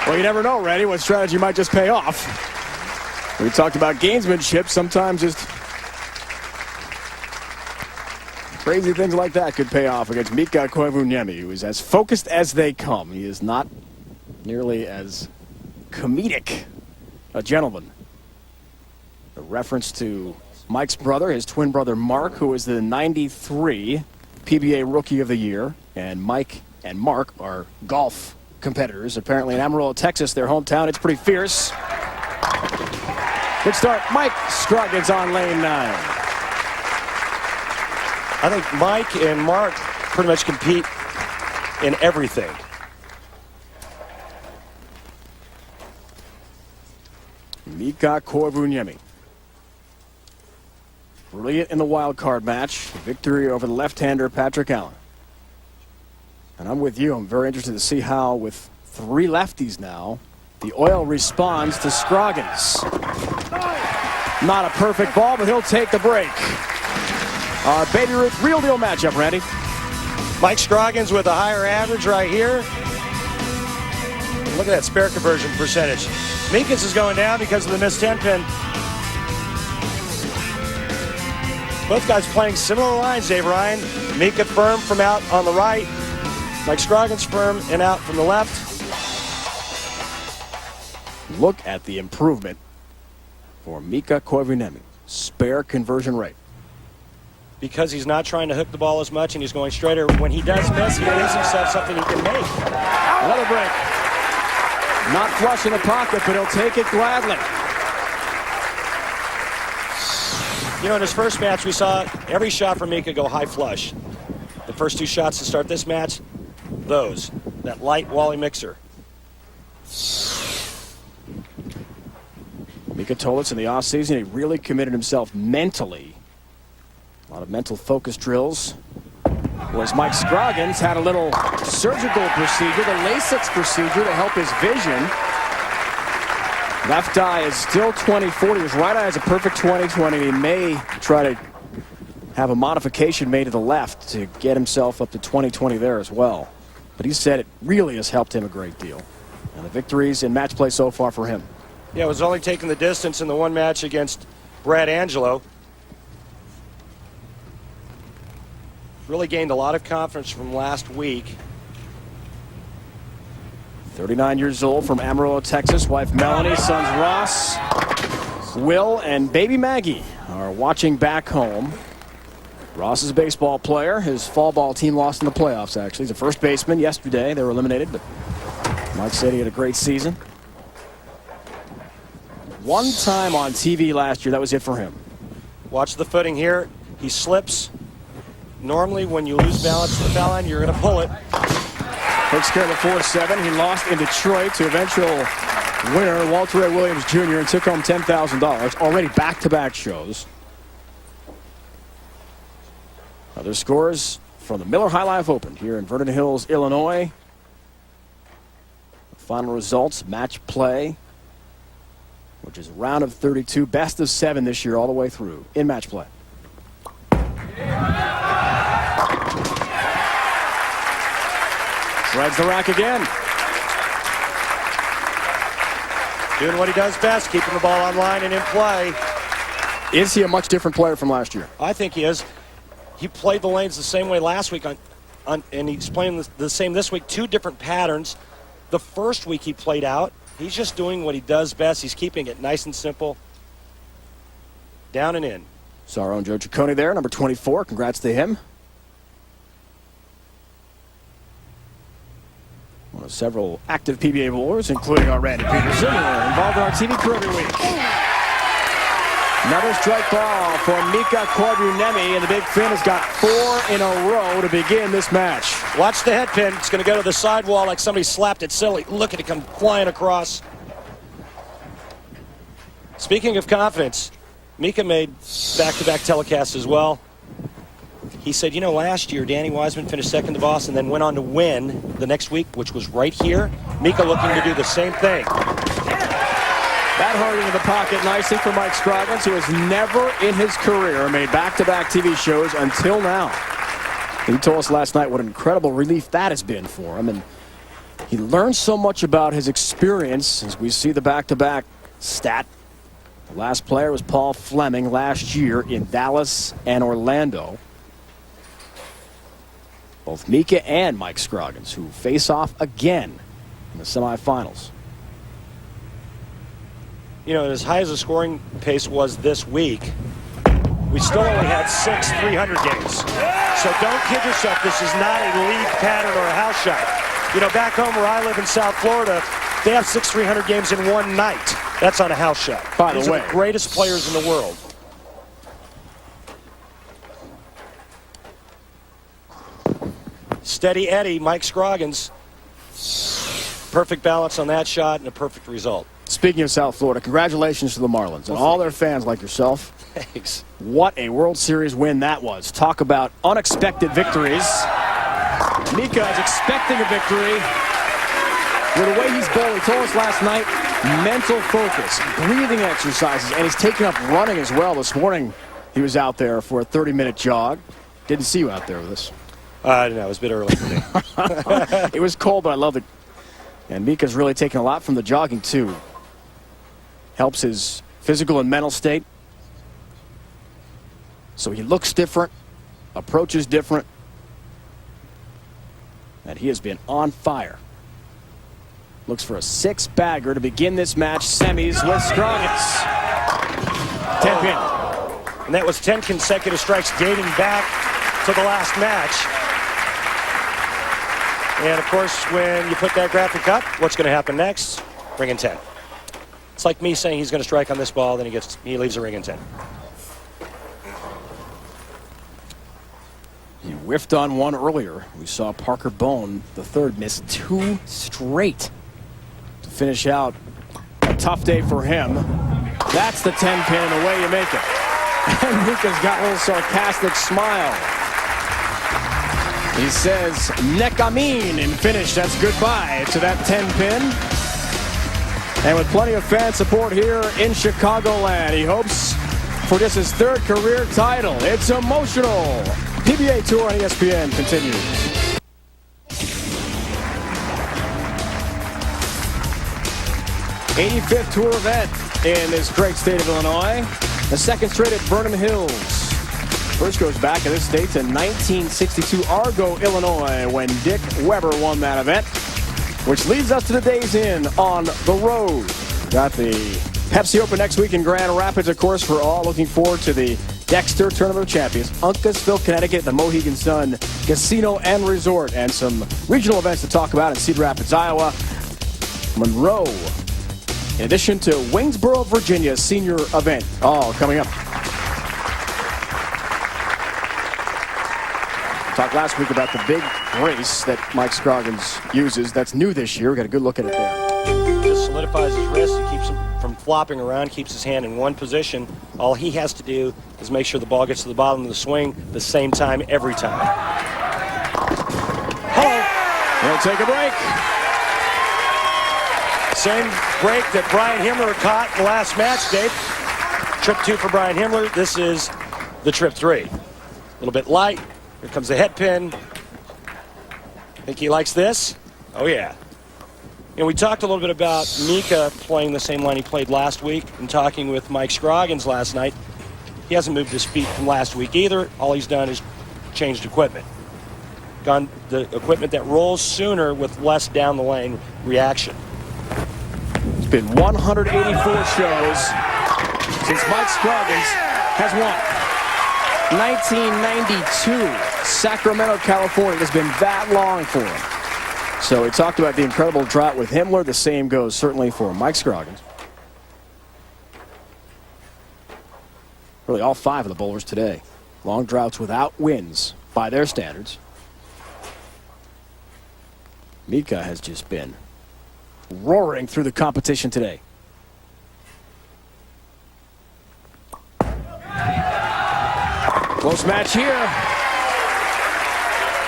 Well, you never know, Randy, what strategy might just pay off. We talked about gamesmanship. Sometimes just crazy things like that could pay off against Mika Koivuniemi, who is as focused as they come. He is not nearly as comedic a gentleman. A reference to Mike's brother, his twin brother Mark, who is the 93 PBA Rookie of the Year. And Mike and Mark are golf competitors. Apparently in Amarillo, Texas, their hometown. It's pretty fierce. Good start. Mike Scroggins on lane 9. I think Mike and Mark pretty much compete in everything. Mika Koivuniemi. Brilliant in the wild card match. Victory over the left-hander Patrick Allen. And I'm with you. I'm very interested to see how, with 3 lefties now, the oil responds to Scroggins. Not a perfect ball, but he'll take the break. Our Baby Ruth real deal matchup, Randy. Mike Scroggins with a higher average right here. Look at that spare conversion percentage. Mika's is going down because of the missed 10 pin. Both guys playing similar lines, Dave Ryan. Mika firm from out on the right. Mike Scroggins firm and out from the left. Look at the improvement for Mika Koivuniemi. Spare conversion rate. Because he's not trying to hook the ball as much and he's going straighter. When he does miss, he leaves himself something he can make. Another break. Not flush in the pocket, but he'll take it gladly. You know, in his first match, we saw every shot from Mika go high flush. The first 2 shots to start this match, that light Wally mixer. Mika told us in the offseason he really committed himself mentally. A lot of mental focus drills. Whereas Mike Scroggins had a little surgical procedure, the Lasix procedure, to help his vision. Left eye is still 20/40. His right eye is a perfect 20/20. He may try to have a modification made to the left to get himself up to 20/20 there as well. But he said it really has helped him a great deal. And the victories in match play so far for him. Yeah, it was only taking the distance in the one match against Brad Angelo. Really gained a lot of confidence from last week. 39 years old from Amarillo, Texas. Wife Melanie, sons Ross, Will, and baby Maggie are watching back home. Ross is a baseball player. His fall ball team lost in the playoffs, actually. He's a first baseman. Yesterday, they were eliminated, but Mike said he had a great season. One time on TV last year, that was it for him. Watch the footing here. He slips. Normally, when you lose balance to the foul line, you're going to pull it. Takes care of the 4-7. He lost in Detroit to eventual winner Walter Ray Williams Jr. and took home $10,000. Already back-to-back shows. Other scores from the Miller High Life Open here in Vernon Hills, Illinois. Final results, match play, which is round of 32, best of 7 this year all the way through in match play. Shreds the rack again. Doing what he does best, keeping the ball on line and in play. Is he a much different player from last year? I think he is. He played the lanes the same way last week, and he's playing the same this week. Two different patterns. The first week he played out. He's just doing what he does best. He's keeping it nice and simple. Down and in. Saw our own Joe Ciccone there, number 24. Congrats to him. One of several active PBA bowlers, including our Randy Peterson, who are involved in our TV crew every week. Another strike ball for Mika Koivuniemi, and the Big Fin has got 4 in a row to begin this match. Watch the head pin. It's going to go to the sidewall like somebody slapped it silly. Look at it come flying across. Speaking of confidence, Mika made back-to-back telecasts as well. He said, you know, last year Danny Wiseman finished second to Boston, then went on to win the next week, which was right here. Mika looking to do the same thing. That hard into the pocket nicely for Mike Scroggins, who has never in his career made back-to-back TV shows until now. He told us last night what an incredible relief that has been for him, and he learned so much about his experience as we see the back-to-back stat. The last player was Paul Fleming last year in Dallas and Orlando. Both Mika and Mike Scroggins, who face off again in the semifinals. You know, as high as the scoring pace was this week, we still only had 6 300 games. So don't kid yourself, this is not a league pattern or a house shot. You know, back home where I live in South Florida, they have 6 300 games in one night. That's on a house shot. By the way, these are the greatest players in the world. Steady Eddie, Mike Scroggins. Perfect balance on that shot and a perfect result. Speaking of South Florida, congratulations to the Marlins and all their fans like yourself. Thanks. What a World Series win that was. Talk about unexpected victories. Mika is expecting a victory. With the way he's bowling, he told us last night, mental focus, breathing exercises, and he's taken up running as well. This morning, he was out there for a 30-minute jog. Didn't see you out there with us. I don't know. It was a bit early for me. It was cold, but I loved it. And Mika's really taken a lot from the jogging, too. Helps his physical and mental state. So he looks different, approaches different, and he has been on fire. Looks for a 6-bagger to begin this match. Semis with Scroggins. 10 pin. And that was 10 consecutive strikes dating back to the last match. And, of course, when you put that graphic up, what's going to happen next? Ring in 10. It's like me saying he's going to strike on this ball, then he leaves a ring in 10. He whiffed on one earlier. We saw Parker Bohn, the third, miss 2 straight to finish out a tough day for him. That's the 10 pin, and away you make it. And Mika's got a little sarcastic smile. He says, Nekamin in finish. That's goodbye to that 10 pin. And with plenty of fan support here in Chicagoland, he hopes for just his 3rd career title. It's emotional. PBA Tour on ESPN continues. '85th Tour event in this great state of Illinois. The 2nd straight at Vernon Hills. First goes back in this state to 1962 Argo, Illinois, when Dick Weber won that event. which leads us to the days in on the road. Got the Pepsi Open next week in Grand Rapids, of course, for all. Looking forward to the Dexter Tournament of Champions, Uncasville, Connecticut, the Mohegan Sun Casino and Resort, and some regional events to talk about in Cedar Rapids, Iowa, Monroe, in addition to Waynesboro, Virginia senior event, all coming up. Talked last week about the big race that Mike Scroggins uses. That's new this year. We got a good look at it there. Just solidifies his wrist. He keeps him from flopping around, keeps his hand in one position. All he has to do is make sure the ball gets to the bottom of the swing the same time every time. Hello. We'll take a break. Same break that Brian Himmler caught in the last match, Dave. Trip 2 for Brian Himmler. This is the trip 3. A little bit light. Here comes the head pin. Think he likes this? Oh, yeah. And we talked a little bit about Mika playing the same line he played last week, and talking with Mike Scroggins last night. He hasn't moved his feet from last week either. All he's done is changed equipment. Gone the equipment that rolls sooner with less down the lane reaction. It's been 184 shows since Mike Scroggins has won. 1992, Sacramento, California. It's been that long for him. So we talked about the incredible drought with Himmler. The same goes certainly for Mike Scroggins. Really all 5 of the bowlers today. Long droughts without wins by their standards. Mika has just been roaring through the competition today. Close match here.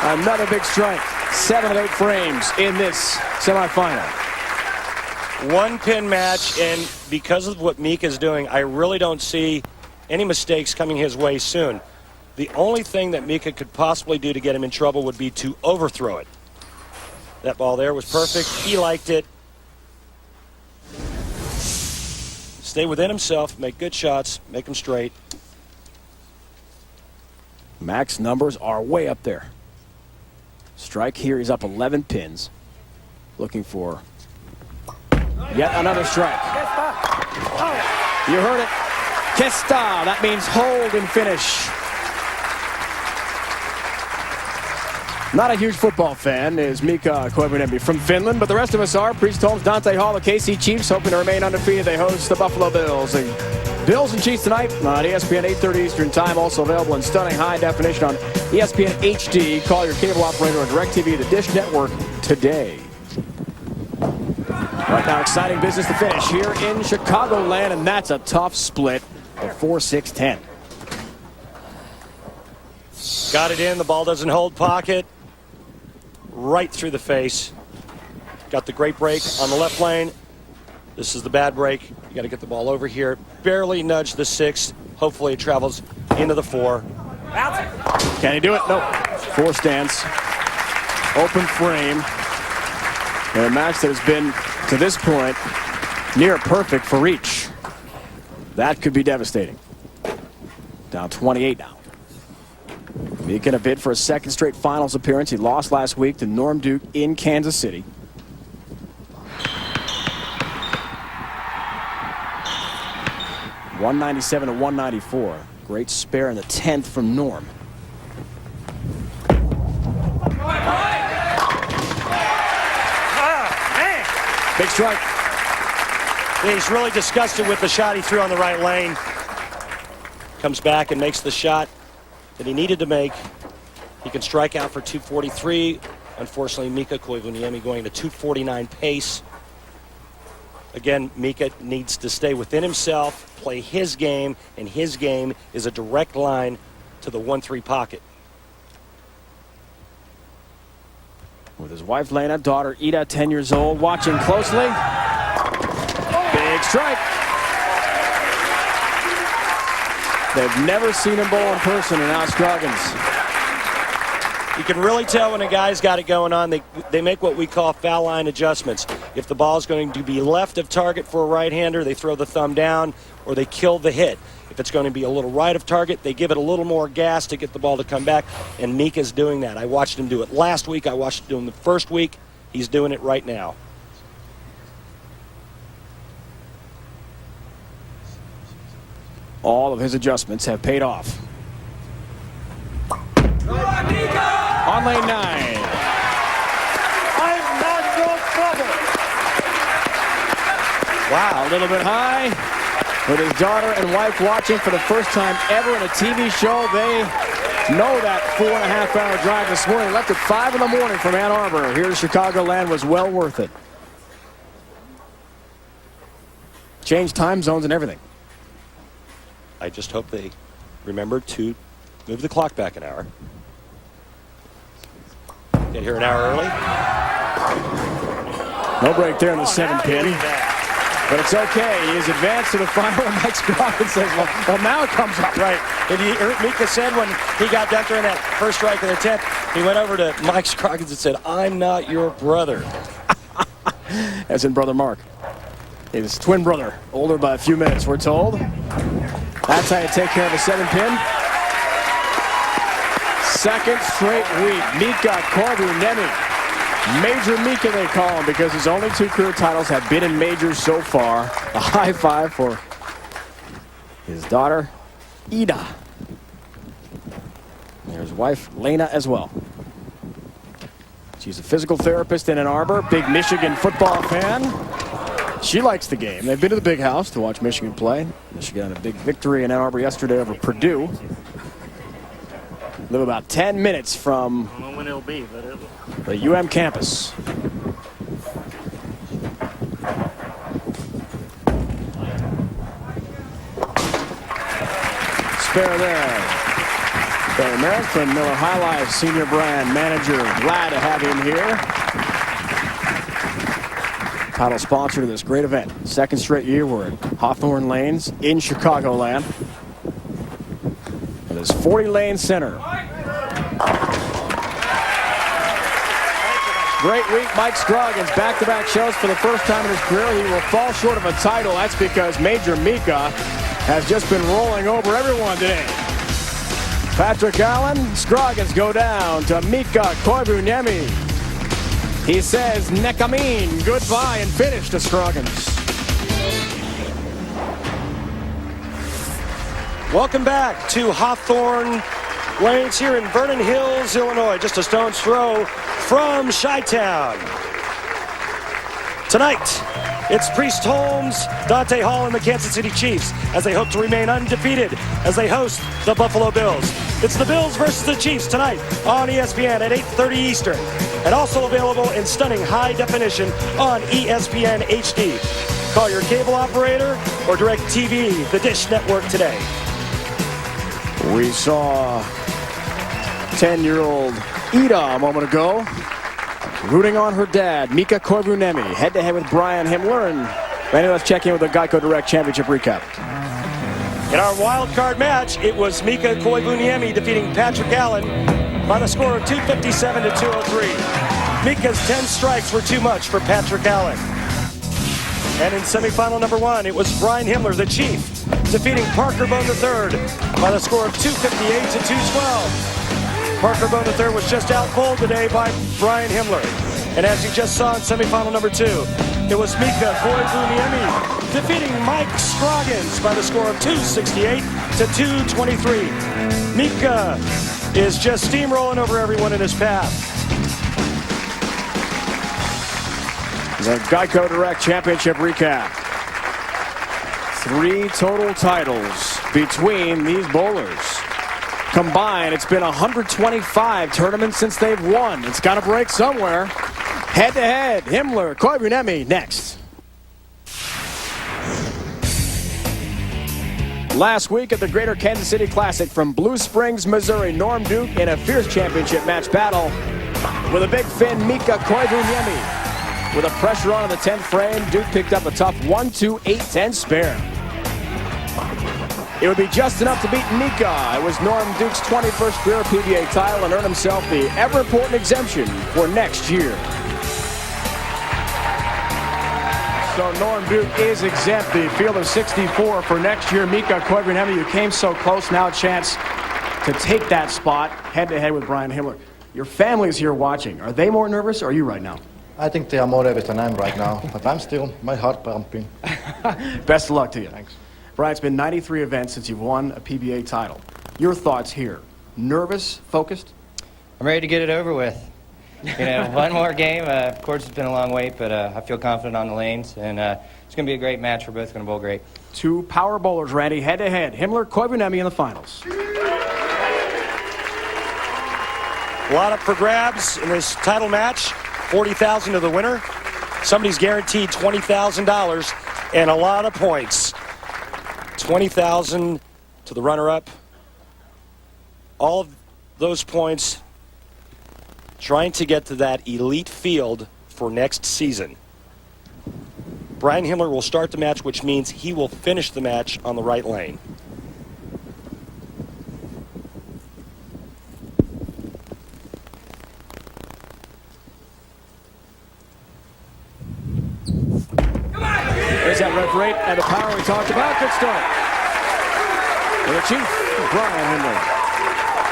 Another big strike. 7 of 8 frames in this semifinal. One pin match, and because of what Mika's doing, I really don't see any mistakes coming his way soon. The only thing that Mika could possibly do to get him in trouble would be to overthrow it. That ball there was perfect. He liked it. Stay within himself, make good shots, make them straight. Mac's numbers are way up there. Strike here, he's up 11 pins. Looking for yet another strike. You heard it. Kesta, that means hold and finish. Not a huge football fan is Mika Koivuniemi from Finland, but the rest of us are. Priest Holmes, Dante Hall, the KC Chiefs hoping to remain undefeated. They host the Buffalo Bills. Bills and Chiefs tonight on ESPN 8:30 Eastern Time. Also available in stunning high definition on ESPN HD. Call your cable operator or DirecTV, the Dish Network today. Right now, exciting business to finish here in Chicagoland, and that's a tough split of 4-6-10. Got it in. The ball doesn't hold pocket. Right through the face. Got the great break on the left lane. This is the bad break. You got to get the ball over here. Barely nudge the 6. Hopefully it travels into the 4. Can he do it? No. 4 stands. Open frame. And a match that has been, to this point, near perfect for each. That could be devastating. Down 28 now. Mika in a bid for a second straight finals appearance. He lost last week to Norm Duke in Kansas City. .197 to 194. Great spare in the 10th from Norm. Big strike. He's really disgusted with the shot he threw on the right lane. Comes back and makes the shot that he needed to make. He can strike out for 243. Unfortunately, Mika Koivuniemi going to 249 pace. Again, Mika needs to stay within himself, play his game, and his game is a direct line to the 1-3 pocket. With his wife Lena, daughter Ida, 10 years old, watching closely. Big strike. They've never seen him bowl in person, and now Scroggins. You can really tell when a guy's got it going on. They make what we call foul line adjustments. If the ball is going to be left of target for a right-hander, they throw the thumb down or they kill the hit. If it's going to be a little right of target, they give it a little more gas to get the ball to come back, and Mika's doing that. I watched him do it last week. I watched him do it the first week. He's doing it right now. All of his adjustments have paid off. On lane 9. I'm not your trouble. Wow, a little bit high. With his daughter and wife watching for the first time ever in a TV show, they know that 4.5-hour drive this morning. Left at 5 in the morning from Ann Arbor here to Chicagoland was well worth it. Changed time zones and everything. I just hope they remember to move the clock back an hour. Get here an hour early. No break there in the 7-pin. But it's okay. He is advanced to the final. Mike Scroggins says, well, now it comes up. Right. And Mika said when he got done during that first strike of the 10th, he went over to Mike Scroggins and said, I'm not your brother. As in brother Mark. His twin brother, older by a few minutes, we're told. That's how you take care of a 7-pin. Second straight week, Mika Koivuniemi. Major Mika, they call him, because his only 2 career titles have been in majors so far. A high five for his daughter, Ida. There's wife, Lena, as well. She's a physical therapist in Ann Arbor, big Michigan football fan. She likes the game. They've been to the big house to watch Michigan play. Michigan had a big victory in Ann Arbor yesterday over Purdue. Live about 10 minutes from I don't know when it'll be, but it'll... the UM campus. Spare there. Barry Merrick, Miller High Life Senior Brand Manager. Glad to have him here. Title sponsor to this great event. Second straight year we're at Hawthorn Lanes in Chicagoland. And this 40-lane center. Great week, Mike Scroggins. Back-to-back shows for the first time in his career. He will fall short of a title. That's because Major Mika has just been rolling over everyone today. Patrick Allen, Scroggins go down to Mika Koivuniemi. He says, Nekamin, goodbye, and finish to Scroggins. Welcome back to Hawthorn Lanes here in Vernon Hills, Illinois. Just a stone's throw from Chi-Town. Tonight, it's Priest Holmes, Dante Hall, and the Kansas City Chiefs as they hope to remain undefeated as they host the Buffalo Bills. It's the Bills versus the Chiefs tonight on ESPN at 8:30 Eastern, and also available in stunning high definition on ESPN HD. Call your cable operator or DirecTV, the Dish Network today. We saw 10-year-old Ida a moment ago rooting on her dad, Mika Koivuniemi, head-to-head with Brian Himmler. And Randy, let's check in with the Geico Direct Championship recap. In our wild card match, it was Mika Koivuniemi defeating Patrick Allen by the score of 257 to 203. Mika's 10 strikes were too much for Patrick Allen. And in semifinal number 1, it was Brian Himmler, the Chief, defeating Parker Bohn III by the score of 258 to 212. Parker Bohn III was just out-bowled today by Brian Himmler. And as you just saw in semifinal number 2, it was Mika Koivuniemi defeating Mike Scroggins by the score of 268 to 223. Mika is just steamrolling over everyone in his path. The Geico Direct Championship recap. 3 total titles between these bowlers. Combined, it's been 125 tournaments since they've won. It's got to break somewhere. Head-to-head, Himmler, Koivuniemi next. Last week at the Greater Kansas City Classic from Blue Springs, Missouri, Norm Duke in a fierce championship match battle with a big fin, Mika Koivuniemi. With a pressure on in the 10th frame, Duke picked up a tough 1-2-8-10 spare. It would be just enough to beat Mika. It was Norm Duke's 21st career PBA title and earned himself the ever-important exemption for next year. So Norm Duke is exempt. The field of 64 for next year. Mika Koivuniemi, you came so close. Now a chance to take that spot head-to-head with Brian Himmler. Your family's here watching. Are they more nervous or are you right now? I think they are more nervous than I am right now, but I'm still, my heart pumping. Best of luck to you. Thanks. Brian, it's been 93 events since you've won a PBA title. Your thoughts here? Nervous? Focused? I'm ready to get it over with. You know, one more game. Of course, it's been a long wait, but I feel confident on the lanes, and it's going to be a great match. We're both going to bowl great. Two power bowlers, Randy, head-to-head. Himmler, Koivuniemi in the finals. A lot up for grabs in this title match. $40,000 to the winner. Somebody's guaranteed $20,000 and a lot of points. $20,000 to the runner-up. All of those points trying to get to that elite field for next season. Brian Himmler will start the match, which means he will finish the match on the right lane. There's that rep rate and the power we talked about. Good start. And the chief, Brian Himmler.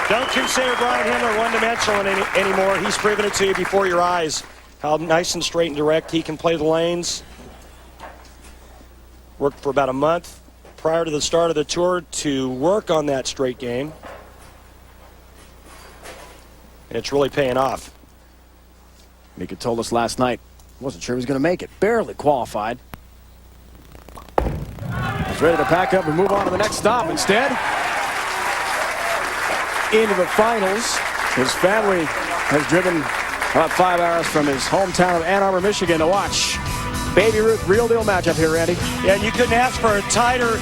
Don't consider Brian Himmler one-dimensional anymore. He's proven it to you before your eyes. How nice and straight and direct he can play the lanes. Worked for about a month prior to the start of the tour to work on that straight game. And it's really paying off. Mika told us last night, wasn't sure he was going to make it. Barely qualified. He's ready to pack up and move on to the next stop instead. Into the finals. His family has driven about 5 hours from his hometown of Ann Arbor, Michigan to watch Baby Ruth, real deal matchup here, Randy. Yeah, and you couldn't ask for a tighter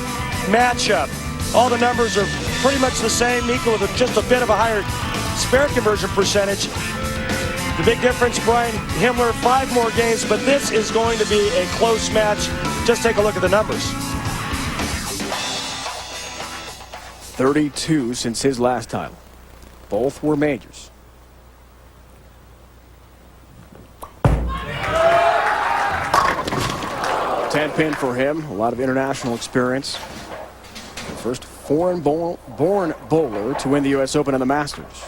matchup. All the numbers are pretty much the same. Mika with just a bit of a higher spare conversion percentage. The big difference, Brian Himmler, 5 more games, but this is going to be a close match. Just take a look at the numbers. 32 since his last title. Both were majors. Ten-pin for him. A lot of international experience. The first foreign-born bowler to win the U.S. Open and the Masters.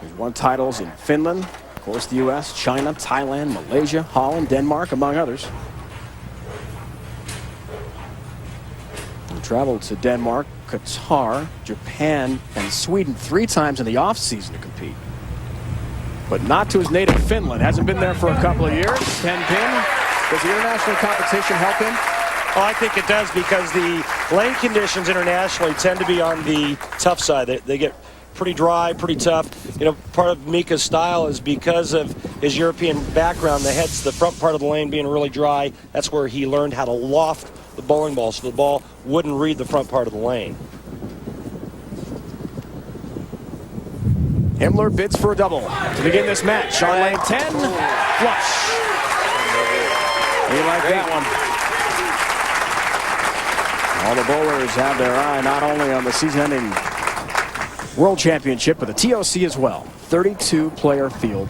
He's won titles in Finland, of course the U.S., China, Thailand, Malaysia, Holland, Denmark, among others. He traveled to Denmark, Qatar, Japan, and Sweden 3 times in the off-season to compete. But not to his native Finland. Hasn't been there for a couple of years. 10-pin. Does the international competition help him? Oh, I think it does, because the lane conditions internationally tend to be on the tough side. They get pretty dry, pretty tough. You know, part of Mika's style is because of his European background. The front part of the lane being really dry. That's where he learned how to loft the bowling ball so the ball wouldn't read the front part of the lane. Himmler bids for a double to begin this match on lane 10. Flush. You like that one. All the bowlers have their eye not only on the season-ending World Championship, but the TOC as well. 32-player field.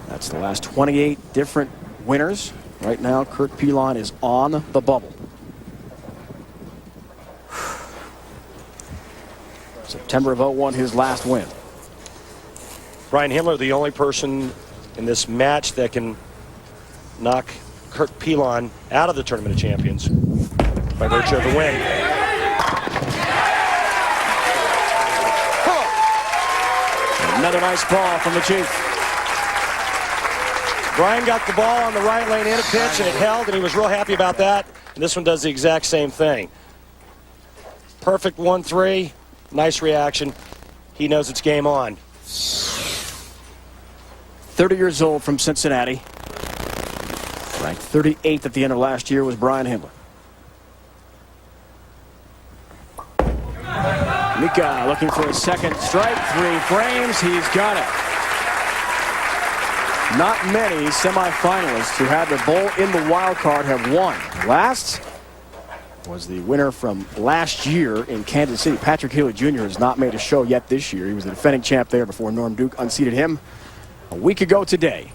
That's the last 28 different winners. Right now, Kurt Pilon is on the bubble. September of 01, his last win. Brian Himmler, the only person in this match that can knock Kurt Pilon out of the Tournament of Champions by virtue of the win. Another nice ball from the Chief. Brian got the ball on the right lane in a pitch, and it held, and he was real happy about that. And this one does the exact same thing. Perfect 1-3. Nice reaction. He knows it's game on. 30 years old from Cincinnati. Ranked 38th at the end of last year was Brian Himmler. Mika looking for a second strike. 3 frames. He's got it. Not many semifinalists who had the bowl in the wild card have won. Last was the winner from last year in Kansas City. Patrick Healy Jr. has not made a show yet this year. He was the defending champ there before Norm Duke unseated him a week ago today.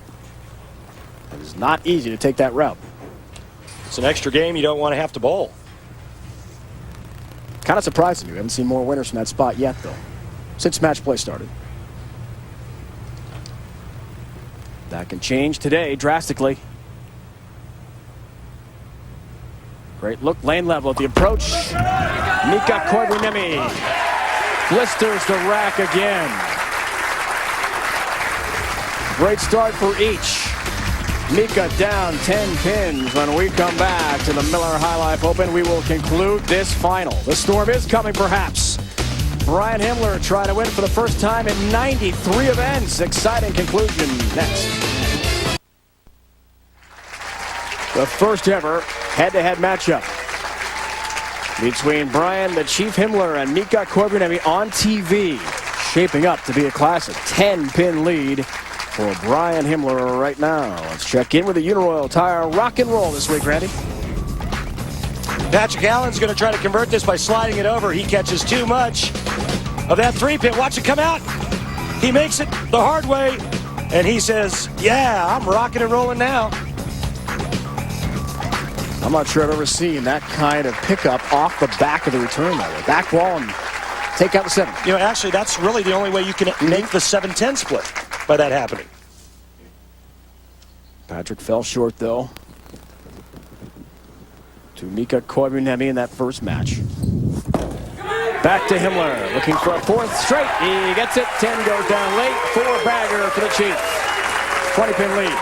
It is not easy to take that route. It's an extra game you don't want to have to bowl. Kind of surprising me. We haven't seen more winners from that spot yet, though, since match play started. That can change today drastically. Great look, lane level at the approach. Mika Koivuniemi blisters the rack again. Great start for each. Mika down 10 pins. When we come back to the Miller High Life Open, we will conclude this final. The storm is coming, perhaps. Brian Himmler trying to win for the first time in 93 events. Exciting conclusion next. The first ever head-to-head matchup between Brian the Chief Himmler and Mika Koivuniemi on TV. Shaping up to be a classic 10-pin lead for Brian Himmler right now. Let's check in with the Uniroyal Tire Rock and Roll this week, Randy. Patrick Allen's going to try to convert this by sliding it over. He catches too much of that 3-pin. Watch it come out. He makes it the hard way, and he says, yeah, I'm rocking and rolling now. I'm not sure I've ever seen that kind of pickup off the back of the return, though. Back wall and take out the 7. You know, actually, that's really the only way you can make the 7-10 split by that happening. Patrick fell short, though, to Mika Koivuniemi in that first match. Back to Himmler, looking for a 4th straight. He gets it. 10 goes down late. 4-bagger for the Chief. 20-pin lead.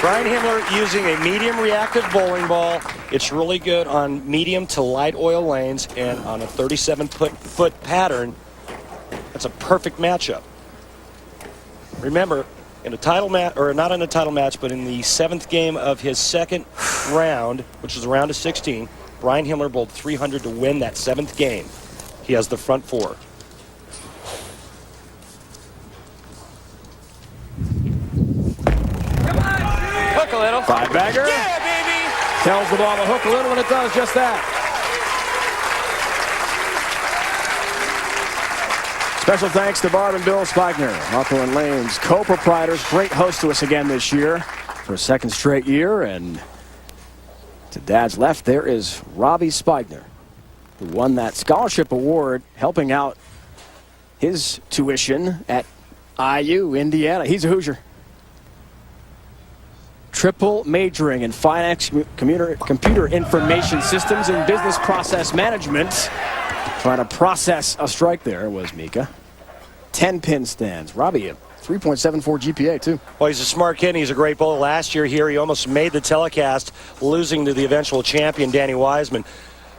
Brian Himmler using a medium reactive bowling ball. It's really good on medium to light oil lanes, and on a 37-foot pattern, that's a perfect matchup. Remember, in a title match, or not in a title match, but in the 7th game of his second round, which was a round of 16, Brian Himmler bowled 300 to win that 7th game. He has the front 4. Hook a little. 5-bagger. Yeah, baby. Tells the ball to hook a little, and it does just that. Special thanks to Barb and Bill Spigner, Hawthorn Lanes co-proprietors. Great host to us again this year for a 2nd straight year. And to Dad's left, there is Robbie Spigner, who won that scholarship award, helping out his tuition at IU, Indiana. He's a Hoosier. Triple majoring in finance, computer information systems, and business process management. Trying to process a strike there was Mika. 10-pin stands. Robbie, a 3.74 GPA, too. Well, he's a smart kid, and he's a great bowler. Last year here, he almost made the telecast, losing to the eventual champion, Danny Wiseman.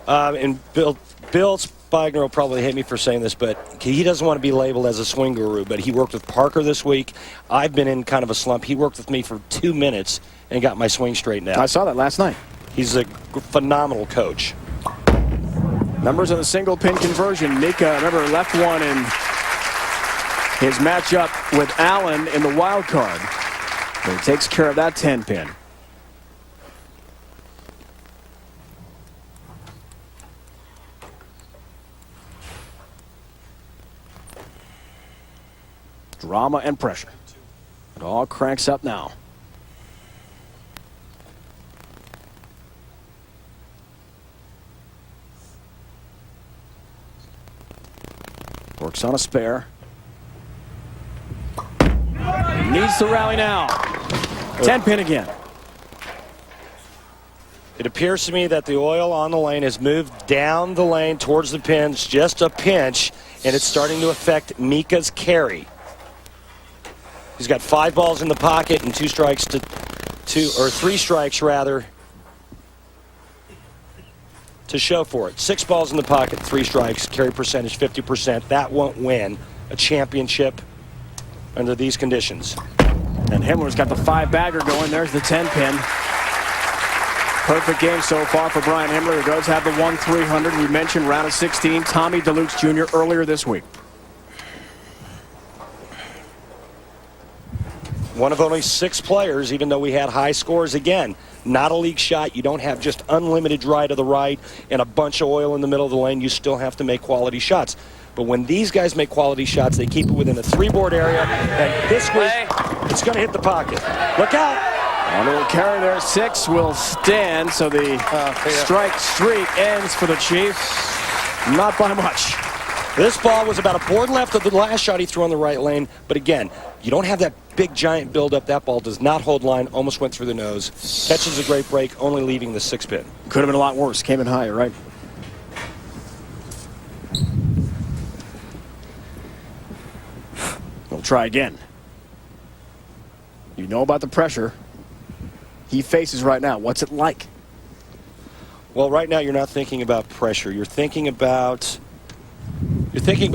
And Bill Spigner will probably hate me for saying this, but he doesn't want to be labeled as a swing guru, but he worked with Parker this week. I've been in kind of a slump. He worked with me for 2 minutes and got my swing straightened out. I saw that last night. He's a phenomenal coach. Numbers on the single-pin conversion. Mika, remember, left one in his matchup with Allen in the wild card. But he takes care of that 10-pin. Drama and pressure. It all cranks up now. Works on a spare. Needs to rally now. 10-pin again. It appears to me that the oil on the lane has moved down the lane towards the pins, just a pinch, and it's starting to affect Mika's carry. He's got 5 balls in the pocket and 3 strikes rather, to show for it. 6 balls in the pocket, 3 strikes, carry percentage 50%. That won't win a championship under these conditions. And Himmler's got the 5-bagger going. There's the 10-pin. Perfect game so far for Brian Himmler, who does have the 1-300. We mentioned round of 16, Tommy DeLukes Jr. earlier this week. One of only 6 players, even though we had high scores. Again, not a league shot. You don't have just unlimited dry to the right and a bunch of oil in the middle of the lane. You still have to make quality shots. But when these guys make quality shots, they keep it within a 3-board area. And this week, it's going to hit the pocket. Look out. A little carry there. 6 will stand. So the strike streak ends for the Chief. Not by much. This ball was about a board left of the last shot he threw on the right lane. But again, you don't have that big, giant buildup. That ball does not hold line, almost went through the nose. Catches a great break, only leaving the 6-pin. Could have been a lot worse. Came in higher, right? We'll try again. You know about the pressure he faces right now. What's it like? Well, right now you're not thinking about pressure. You're thinking about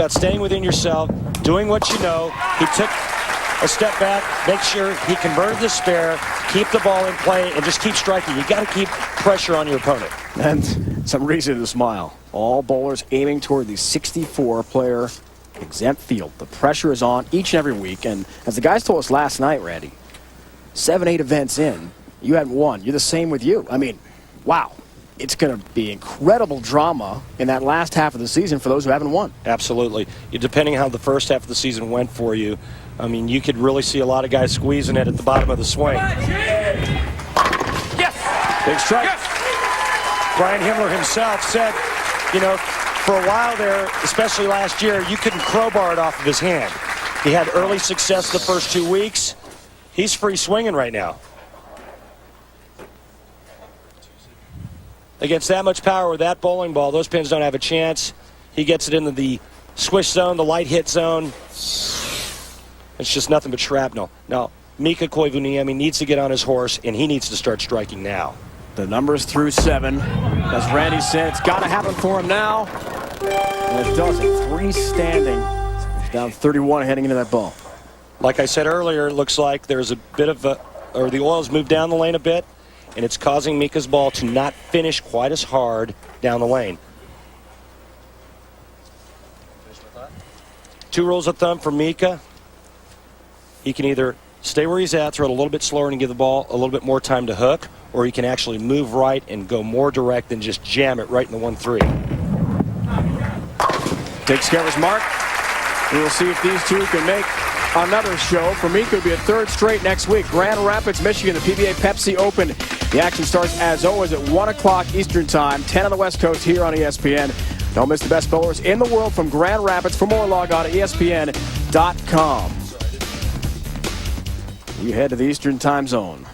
staying within yourself, doing what you know. He took a step back, make sure he converted the spare, keep the ball in play, and just keep striking. You got to keep pressure on your opponent. And some reason to smile. All bowlers aiming toward the 64-player exempt field. The pressure is on each and every week. And as the guys told us last night, Randy, 7-8 events in, you hadn't won. You're the same with you. I mean, wow. It's going to be incredible drama in that last half of the season for those who haven't won. Absolutely. Depending how the first half of the season went for you, I mean, you could really see a lot of guys squeezing it at the bottom of the swing. Yes! Big strike. Yes! Brian Himmler himself said, you know, for a while there, especially last year, you couldn't crowbar it off of his hand. He had early success the first 2 weeks. He's free swinging right now. Against that much power with that bowling ball, those pins don't have a chance. He gets it into the swish zone, the light hit zone. It's just nothing but shrapnel. Now, Mika Koivuniemi needs to get on his horse, and he needs to start striking now. The numbers through 7. As Randy said, it's got to happen for him now. And it does it. 3 standing. He's down 31 heading into that ball. Like I said earlier, it looks like there's a bit of the oil's moved down the lane a bit, and it's causing Mika's ball to not finish quite as hard down the lane. 2 rules of thumb for Mika. He can either stay where he's at, throw it a little bit slower and give the ball a little bit more time to hook, or he can actually move right and go more direct than just jam it right in the 1-3. Takes care of his mark. We will see if these two can make another show. For Mika, it'll be a 3rd straight next week. Grand Rapids, Michigan, the PBA Pepsi Open. The action starts, as always, at 1 o'clock Eastern Time, 10 on the West Coast here on ESPN. Don't miss the best bowlers in the world from Grand Rapids. For more, log on to ESPN.com. We head to the Eastern Time Zone.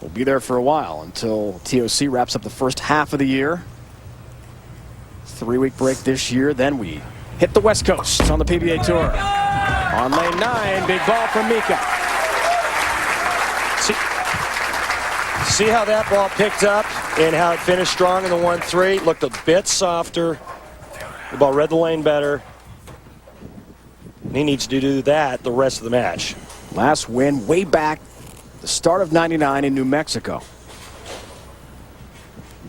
We'll be there for a while until TOC wraps up the first half of the year. 3-week break this year. Then we hit the West Coast on the PBA Tour. On lane 9, big ball from Mika. See how that ball picked up and how it finished strong in the 1-3? Looked a bit softer. The ball read the lane better. And he needs to do that the rest of the match. Last win way back the start of '99 in New Mexico.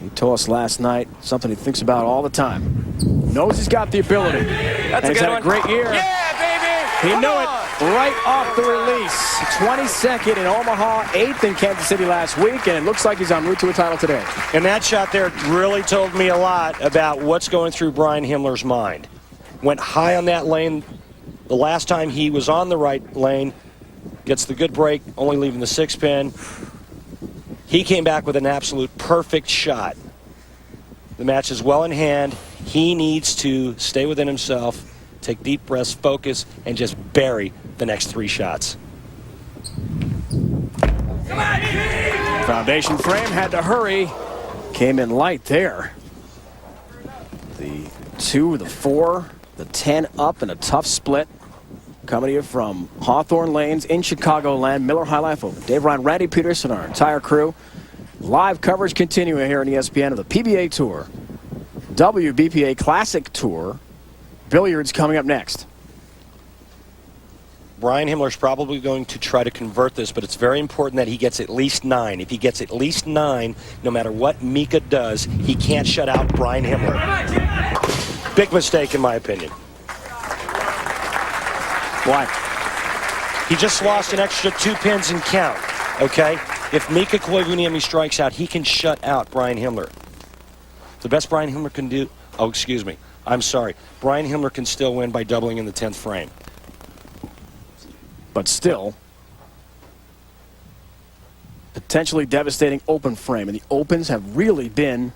He told us last night something he thinks about all the time. Knows he's got the ability. That's and a good one. He's had a great year. Yeah, baby! He Come knew on. it right off the release. 22nd in Omaha, 8th in Kansas City last week, and it looks like he's en route to a title today. And that shot there really told me a lot about what's going through Brian Himmler's mind. Went high on that lane the last time he was on the right lane. Gets the good break, only leaving the 6-pin. He came back with an absolute perfect shot. The match is well in hand. He needs to stay within himself, take deep breaths, focus, and just bury the next 3 shots. Foundation frame had to hurry. Came in light there. The 2, the 4, the 10 up in a tough split. Coming to you from Hawthorn Lanes in Chicagoland. Miller High Life Open. Dave Ryan, Randy Peterson, our entire crew. Live coverage continuing here on ESPN of the PBA Tour. WBPA Classic Tour. Billiards coming up next. Brian Himmler's probably going to try to convert this, but it's very important that he gets at least 9. If he gets at least 9, no matter what Mika does, he can't shut out Brian Himmler. Big mistake, in my opinion. Why? He just lost an extra 2 pins and count, okay? If Mika Koivuniemi strikes out, he can shut out Brian Himmler. The best Brian Himmler can do... Oh, excuse me. I'm sorry. Brian Himmler can still win by doubling in the 10th frame. But still, potentially devastating open frame. And the opens have really been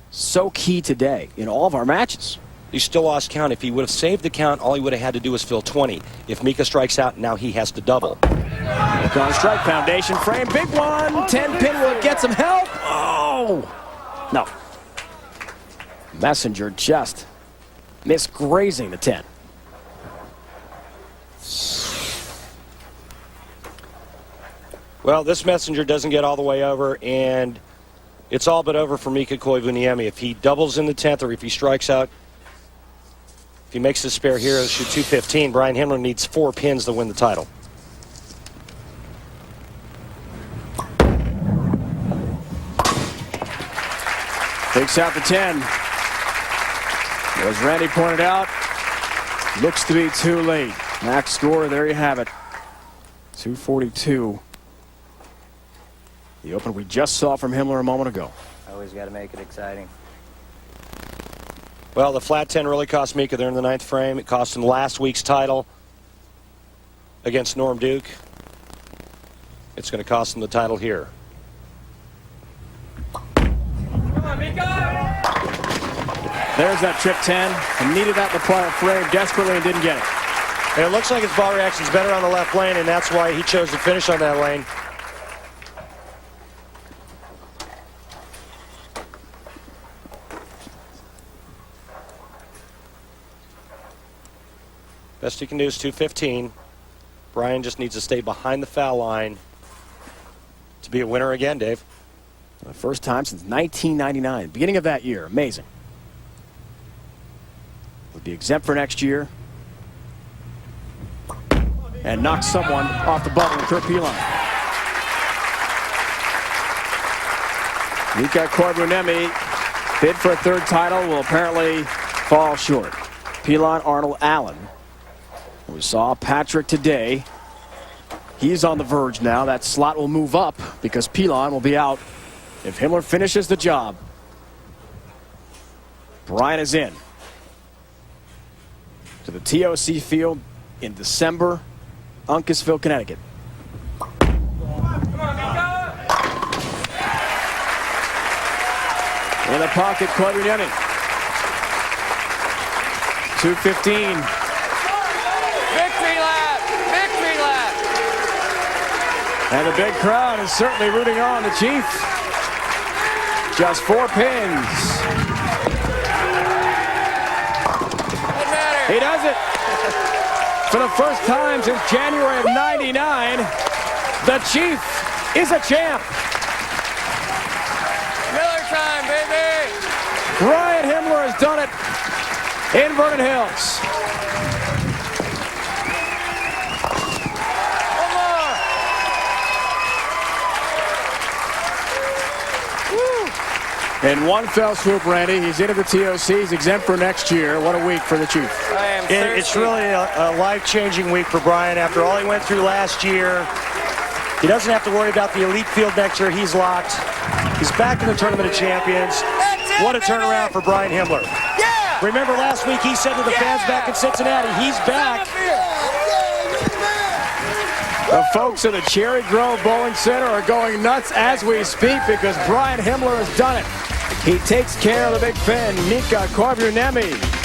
so key today in all of our matches. He still lost count. If he would have saved the count, all he would have had to do was fill 20. If Mika strikes out, now he has to double. On strike, foundation frame, big one. 10 pin, will it get some help? Oh, no. Messenger just missed grazing the 10. Well, this Messenger doesn't get all the way over, and it's all but over for Mika Koivuniemi. If he doubles in the 10th, or if he strikes out, if he makes the spare here, shoot 215, Brian Himmler needs 4 pins to win the title. Takes out the 10. As Randy pointed out, looks to be too late. Max score, there you have it. 242. The open we just saw from Himmler a moment ago. Always got to make it exciting. Well, the flat 10 really cost Mika there in the 9th frame. It cost him last week's title against Norm Duke. It's going to cost him the title here. Come on, Mika! There's that trip 10. He needed that in the prior frame desperately and didn't get it. And it looks like his ball reaction's better on the left lane, and that's why he chose to finish on that lane. Best he can do is 215. Brian just needs to stay behind the foul line to be a winner again, Dave. The first time since 1999, beginning of that year. Amazing. Would be exempt for next year. And knock someone off the bubble with Kurt Pilon. Mika Koivuniemi, bid for a 3rd title, will apparently fall short. Pilon, Arnold, Allen. We saw Patrick today. He's on the verge now. That slot will move up because Pilon will be out if Himmler finishes the job. Brian is in to the TOC field in December, Uncasville, Connecticut. In the pocket, Koivuniemi. 215. And the big crowd is certainly rooting on the Chief. Just 4 pins. He does it. For the first time since January of '99, the Chief is a champ. Miller time, baby! Brian Himmler has done it in Vernon Hills. In one fell swoop, Randy, he's into the TOC. He's exempt for next year. What a week for the Chief. It's really a life-changing week for Brian after all he went through last year. He doesn't have to worry about the elite field next year. He's locked. He's back in the Tournament of Champions. What a turnaround for Brian Himmler. Yeah! Remember last week he said to the fans back in Cincinnati, he's back. The folks at the Cherry Grove Bowling Center are going nuts as we speak because Brian Himmler has done it. He takes care of the big fin. Mika Koivuniemi